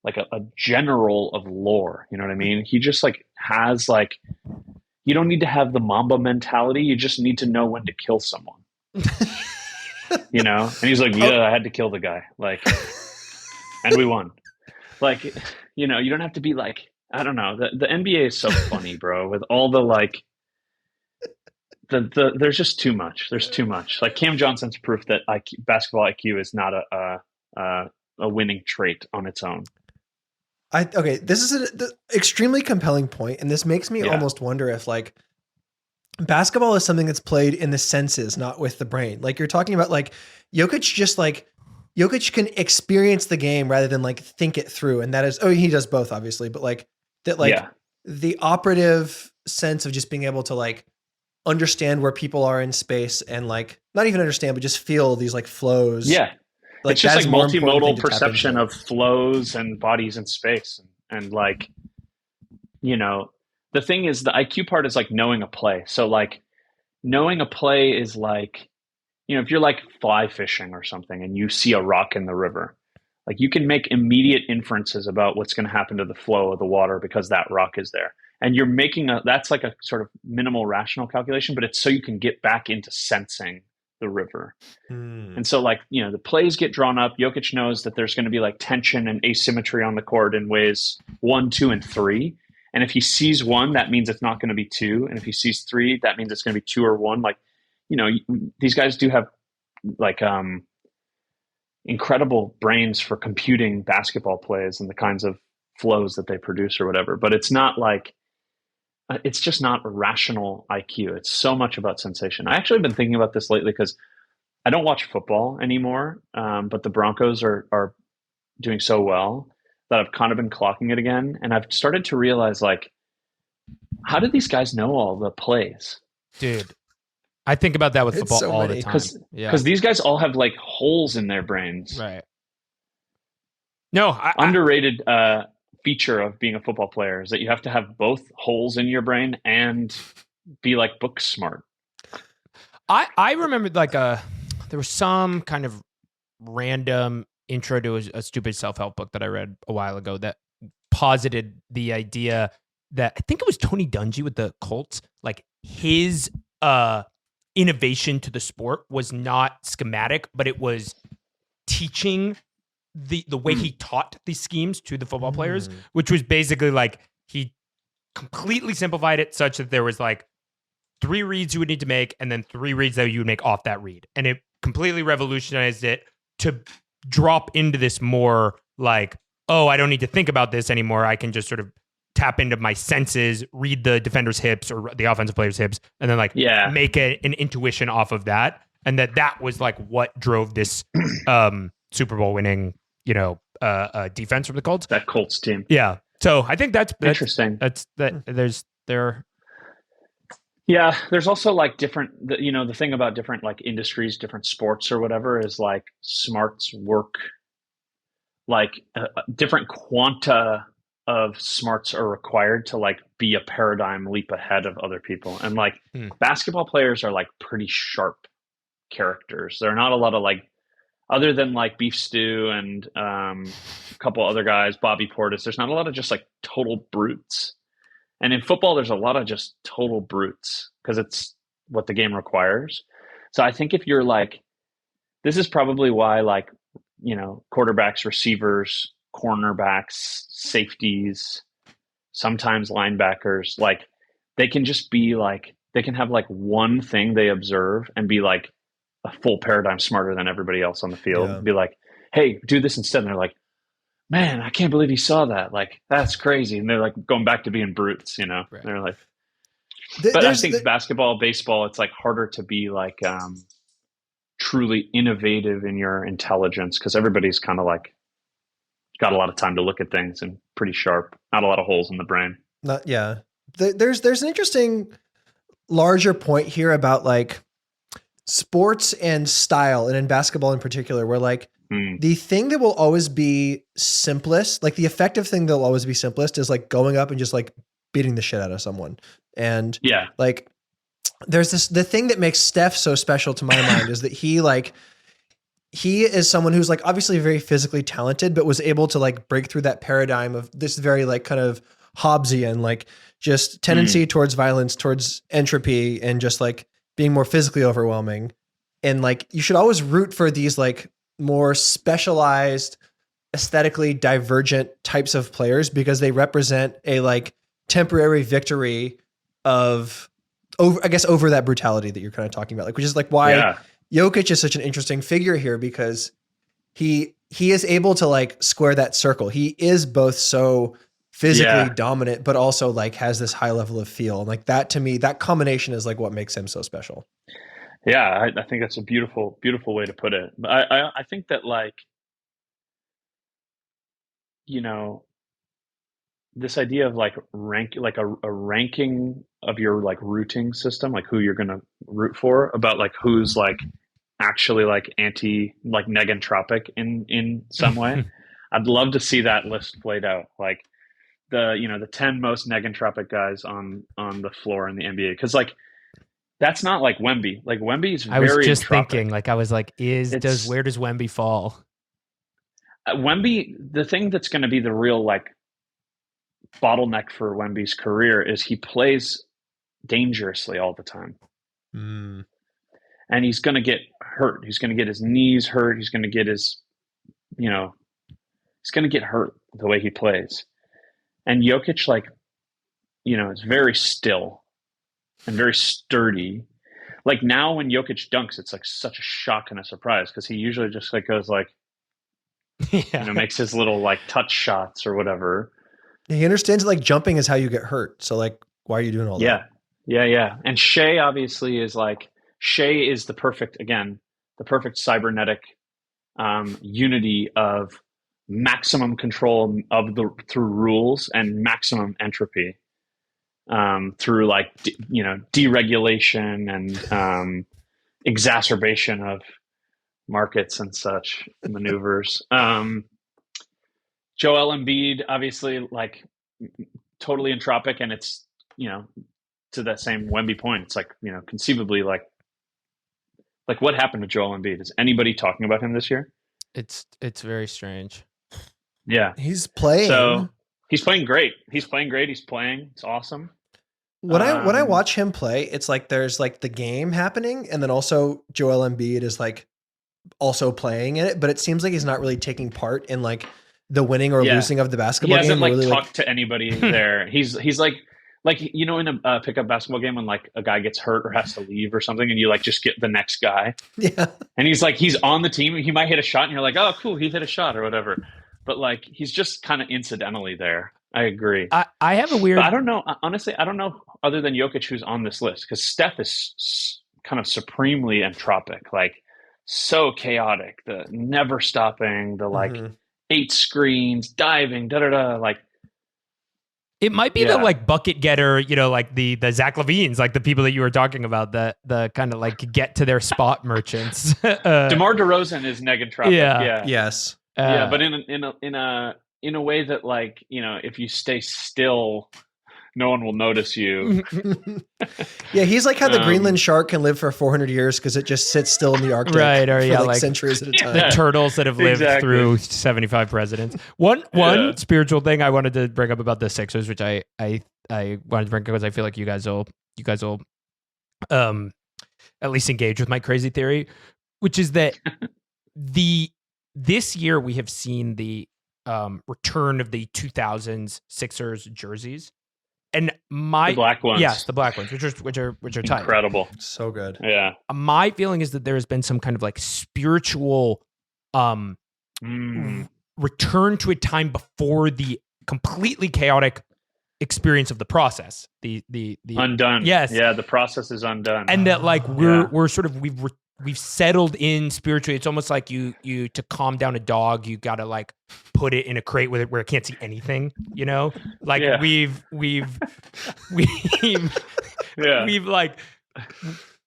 like a general of lore. You know what I mean? He just like has like, you don't need to have the Mamba mentality. You just need to know when to kill someone. And he's like, yeah, I had to kill the guy. Like, and we won. Like, you don't have to be like, I don't know. The NBA is so funny, bro, with all the like, there's just too much. There's too much. Like Cam Johnson's proof that basketball IQ is not a winning trait on its own. This is an extremely compelling point, and this makes me almost wonder if like basketball is something that's played in the senses, not with the brain. Like you're talking about, like Jokic can experience the game rather than like think it through, and that is he does both obviously, but like that the operative sense of just being able to like understand where people are in space and like not even understand but just feel these like flows. Yeah. Like it's just like multimodal perception of flows and bodies in space. And like, the thing is the IQ part is like knowing a play. So like knowing a play is like, if you're like fly fishing or something and you see a rock in the river, like you can make immediate inferences about what's going to happen to the flow of the water because that rock is there. And you're that's like a sort of minimal rational calculation, but it's so you can get back into sensing the river. And so like, the plays get drawn up. Jokic knows that there's going to be like tension and asymmetry on the court in ways 1, 2, and 3. And if he sees 1, that means it's not going to be 2. And if he sees 3, that means it's going to be 2 or 1. Like, these guys do have like incredible brains for computing basketball plays and the kinds of flows that they produce or whatever. But it's not like, it's just not a rational IQ. It's so much about sensation. I actually have been thinking about this lately because I don't watch football anymore, but the Broncos are doing so well that I've kind of been clocking it again. And I've started to realize, like, how do these guys know all the plays? Dude, I think about that with football all the time. Because these guys all have, like, holes in their brains. Right. No, underrated feature of being a football player is that you have to have both holes in your brain and be like book smart. I remembered like there was some kind of random intro to a stupid self-help book that I read a while ago that posited the idea that I think it was Tony Dungy with the Colts, like his innovation to the sport was not schematic, but it was teaching the way he taught these schemes to the football players, which was basically like he completely simplified it such that there was like 3 reads you would need to make and then 3 reads that you would make off that read. And it completely revolutionized it to drop into this more like, oh, I don't need to think about this anymore. I can just sort of tap into my senses, read the defender's hips or the offensive player's hips, and then like make an intuition off of that. And that was like what drove this Super Bowl winning, defense from the Colts. That Colts team. Yeah. So I think that's interesting. Yeah, there's also like different, the thing about different like industries, different sports or whatever is like smarts work, like different quanta of smarts are required to like be a paradigm leap ahead of other people. And like basketball players are like pretty sharp characters. There are not a lot of like, other than like Beef Stew and a couple other guys, Bobby Portis, there's not a lot of just like total brutes. And in football, there's a lot of just total brutes because it's what the game requires. So I think if you're like, this is probably why like, you know, quarterbacks, receivers, cornerbacks, safeties, sometimes linebackers, like they can just be like, they can have like one thing they observe and be like a full paradigm smarter than everybody else on the field. Yeah. Be like, hey, do this instead. And they're like, man, I can't believe he saw that. Like, that's crazy. And they're like going back to being brutes, you know? Right. They're like, but I think basketball, baseball, it's like harder to be like truly innovative in your intelligence because everybody's kind of like got a lot of time to look at things and pretty sharp. Not a lot of holes in the brain. There's an interesting larger point here about like sports and style, and in basketball in particular, where like the thing that will always be simplest, like the effective thing that will always be simplest is like going up and just like beating the shit out of someone. And like there's the thing that makes Steph so special to my mind is that he is someone who's like obviously very physically talented, but was able to like break through that paradigm of this very like kind of Hobbesian, like just tendency towards violence, towards entropy, and just like being more physically overwhelming. And like, you should always root for these like more specialized, aesthetically divergent types of players because they represent a like temporary victory of over that brutality that you're kind of talking about. Like, which is like why Jokic is such an interesting figure here because he is able to like square that circle. He is both so physically dominant, but also like has this high level of feel. And like that, to me, that combination is like what makes him so special. Yeah. I think that's a beautiful, beautiful way to put it. But I think that like, you know, this idea of like a ranking of your like rooting system, like who you're going to root for, about like who's like actually like like negentropic in some way. I'd love to see that list played out. Like the 10 most negentropic guys on the floor in the NBA. Cause like, that's not like Wemby. Like Wemby's very I was just entropic. thinking, like, I was like, where does Wemby fall? Wemby, the thing that's going to be the real like bottleneck for Wemby's career is he plays dangerously all the time. And he's going to get hurt. He's going to get his knees hurt. He's going to get he's going to get hurt the way he plays. And Jokic, like, is very still and very sturdy. Like now when Jokic dunks, it's like such a shock and a surprise because he usually just like goes like, makes his little like touch shots or whatever. He understands like jumping is how you get hurt. So like, why are you doing all that? Yeah. And Shea obviously is the perfect cybernetic unity of maximum control through rules and maximum entropy through like deregulation and exacerbation of markets and such maneuvers. Joel Embiid obviously like totally entropic, and it's to that same Wemby point, it's like conceivably like what happened to Joel Embiid? Is anybody talking about him this year? It's very strange. Yeah, he's playing. So he's playing great. He's playing. It's awesome. When I watch him play, it's like there's like the game happening, and then also Joel Embiid is like also playing in it, but it seems like he's not really taking part in like the winning or losing of the basketball game. He hasn't game. Really, talked to anybody there. He's like in a pickup basketball game when like a guy gets hurt or has to leave or something, and you like just get the next guy. Yeah. And he's on the team. He might hit a shot, and you're like, oh, cool, he hit a shot or whatever. But like he's just kind of incidentally there. I agree. I have a weird. But I don't know. Honestly, I don't know other than Jokic who's on this list, because Steph is kind of supremely entropic, like so chaotic, the never stopping, the like 8 screens, diving, like. It might be the like bucket getter, like the Zach LaVines, like the people that you were talking about, the kind of like get to their spot merchants. DeMar DeRozan is negentropic. Yeah. Yes. But in a way that like if you stay still, no one will notice you. Yeah, he's like how the Greenland shark can live for 400 years because it just sits still in the Arctic Right, or for like centuries at a time. the turtles that have lived Exactly. through 75 presidents. One spiritual thing I wanted to bring up about the Sixers, which I wanted to bring up because I feel like you guys will at least engage with my crazy theory, which is that this year we have seen the return of the 2000s Sixers jerseys, and The black ones. yes, the black ones, which are tight. Incredible. So good. Yeah. My feeling is that there has been some kind of like spiritual return to a time before the completely chaotic experience of the process. The Undone. Yes. Yeah, the process is undone. And that like we're sort of we've settled in spiritually. It's almost like you to calm down a dog, you gotta like put it in a crate with it where it can't see anything, you know? Like we've like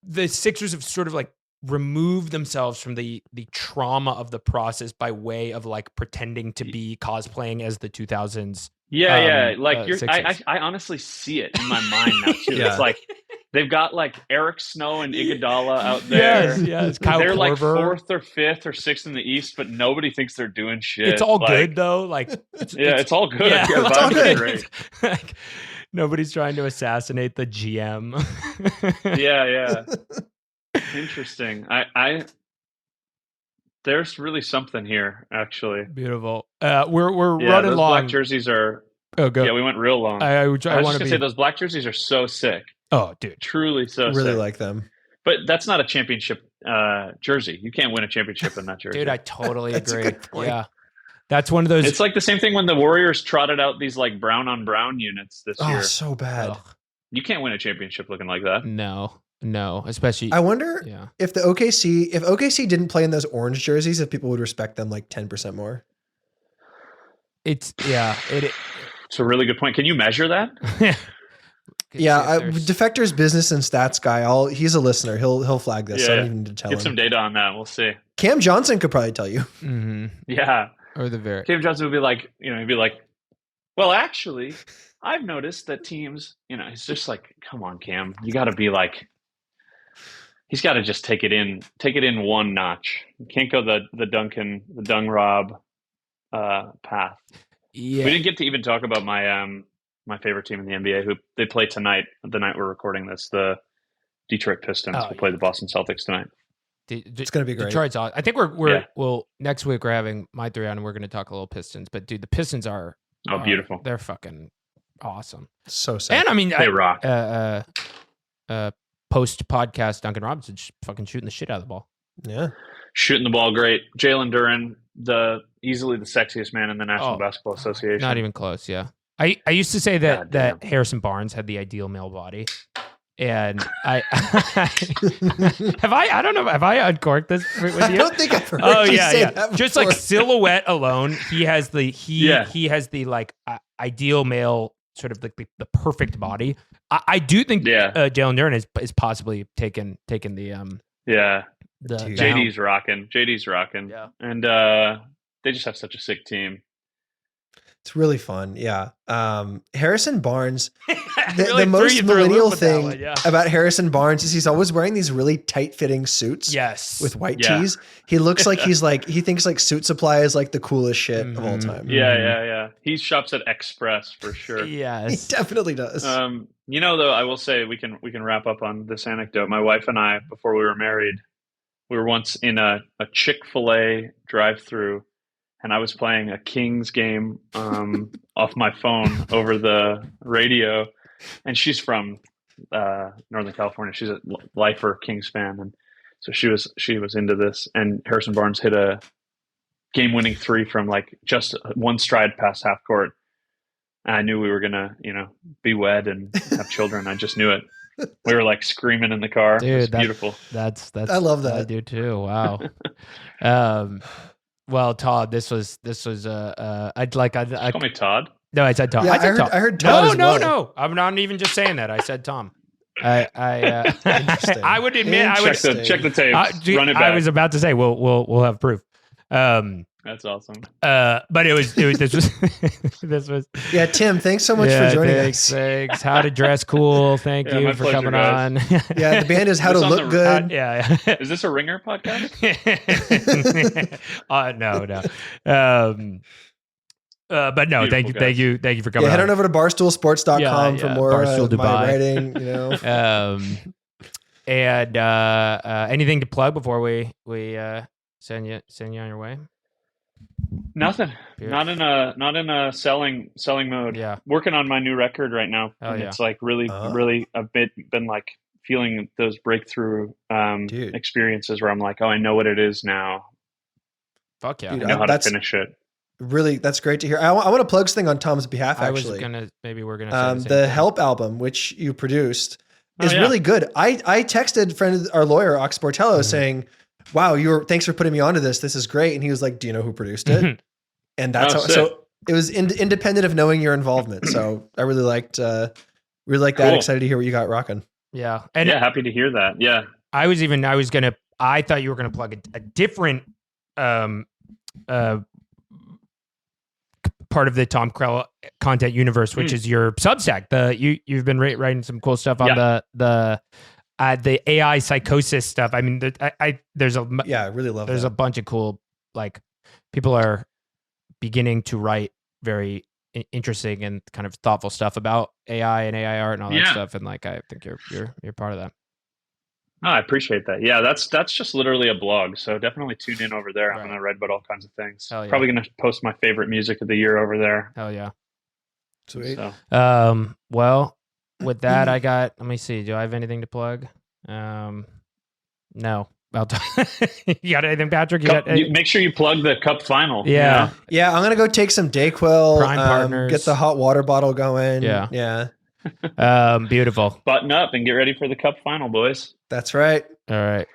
the Sixers have sort of like removed themselves from the trauma of the process by way of like pretending to be cosplaying as the 2000s. Like I I honestly see it in my mind now too. It's like they've got like Eric Snow and Iguodala out there. Yes. Kyle they're Korver. like 4th or 5th or 6th in the East, but nobody thinks they're doing shit. It's all like, good though. Like it's all good. Yeah, The it's all vibes are good. great. Like, nobody's trying to assassinate the GM. Yeah. Interesting. I there's really something here, actually. Beautiful. We're running those long. black jerseys are. Oh, go. Yeah, we went real long. I was want just to say those black jerseys are so sick. Oh, dude. Truly so Really sick. like them. But that's not a championship jersey. You can't win a championship in that jersey. Dude, I totally That's a agree. good point. Yeah. That's one of those. It's like the same thing when the Warriors trotted out these like brown on brown units this Oh, year. so bad. Ugh, You can't win a championship looking like that. no, especially. I wonder Yeah. if OKC didn't play in those orange jerseys, if people would respect them like 10% more. It's It's a really good point. Can you measure that? Yeah, Defector's business and stats guy. He's a listener. He'll flag this. So I don't even need to tell Get him. some data on that. We'll see. Cam Johnson could probably tell you. Mm-hmm. Yeah. Or the very. Cam Johnson would be like, he'd be like, well, actually, I've noticed that teams, it's just like, come on, Cam, you got to be like, he's got to just take it in one notch. You can't go the Dung Rob path. Yeah. We didn't get to even talk about my favorite team in the NBA, who they play tonight, the night we're recording this, the Detroit Pistons will play the Boston Celtics tonight. It's going to be great. Detroit's awesome. I think well, next week we're having my 3 on and we're going to talk a little Pistons, but dude, the Pistons are beautiful. They're fucking awesome. So sad. And I mean, they rock. Post podcast, Duncan Robinson just fucking shooting the shit out of the ball. Yeah. Shooting the ball great. Jalen Duren, easily the sexiest man in the National Basketball Association. Not even close, yeah. I used to say that Harrison Barnes had the ideal male body. And I have I uncorked this with you? I don't think I've heard you say that before. Just like silhouette alone, he has the like ideal male, sort of like the perfect body. I do think Jalen Duren is possibly taken the JD's rocking. Yeah. And they just have such a sick team. It's really fun. Yeah. Harrison Barnes, really the most millennial thing one, yeah. about Harrison Barnes is he's always wearing these really tight fitting suits. Yes. With white tees. He looks like he thinks like Suit Supply is like the coolest shit of all time. Yeah. He shops at Express for sure. Yes. He definitely does. Though, I will say we can wrap up on this anecdote. My wife and I, before we were married, we were once in a Chick-fil-A drive-through, and I was playing a Kings game off my phone over the radio, and she's from Northern California. She's a lifer Kings fan, and so she was into this. And Harrison Barnes hit a game-winning 3 from like just one stride past half court. And I knew we were gonna, be wed and have children. I just knew it. We were like screaming in the car. Dude, it was beautiful. That's I love that. I do too. Wow. Well, Todd, this was I'd call me Todd. No, I said Tom. Yeah, I said Tom. I heard Todd as well. No. I'm not even just saying that. I said Tom. I would admit. Check the tape. Run it back. I was about to say we'll have proof. That's awesome. But this was this was. Yeah, Tim, thanks so much for joining us. Thanks. How to dress cool. Thank you for pleasure, coming guys. on. Yeah, the band is How to Look Good. Yeah. Is this a Ringer podcast? No. But no, thank you for coming. Yeah, head on on over to barstoolsports.com for more Barstool my Dubai. writing. You know. And anything to plug before we send you on your way? Nothing. Not in a selling mode. Yeah. Working on my new record right now. Oh, yeah. It's like really I've been like feeling those breakthrough experiences where I'm like, oh, I know what it is now. Fuck yeah. Dude, I know how to finish it. Really, that's great to hear. I want to plug something on Tom's behalf, actually. Maybe we're gonna say the Help album, which you produced, is really good. I texted our lawyer, Ox Bortello, saying, wow, thanks for putting me onto this. This is great. And he was like, do you know who produced it? And that's so it was independent of knowing your involvement. So I really liked that. Cool. Excited to hear what you got rocking. Yeah. And happy to hear that. Yeah. I thought you were going to plug a different, part of the Tom Krell content universe, which is your Substack. You've been writing some cool stuff on the AI psychosis stuff. I mean, I really love. There's a bunch of cool, like, people are beginning to write very interesting and kind of thoughtful stuff about AI and AI art and all that stuff. And like, I think you're part of that. Oh, I appreciate that. Yeah, that's just literally a blog. So definitely tune in over there. Right. I'm going to write about all kinds of things. Yeah. Probably going to post my favorite music of the year over there. Hell yeah. Sweet. So. Well, with that, let me see. Do I have anything to plug? No. You got anything, Patrick? Make sure you plug the cup final. Yeah. Yeah. I'm going to go take some Dayquil, Prime Partners. Get the hot water bottle going. Yeah. Yeah. Beautiful. Button up and get ready for the cup final, boys. That's right. All right.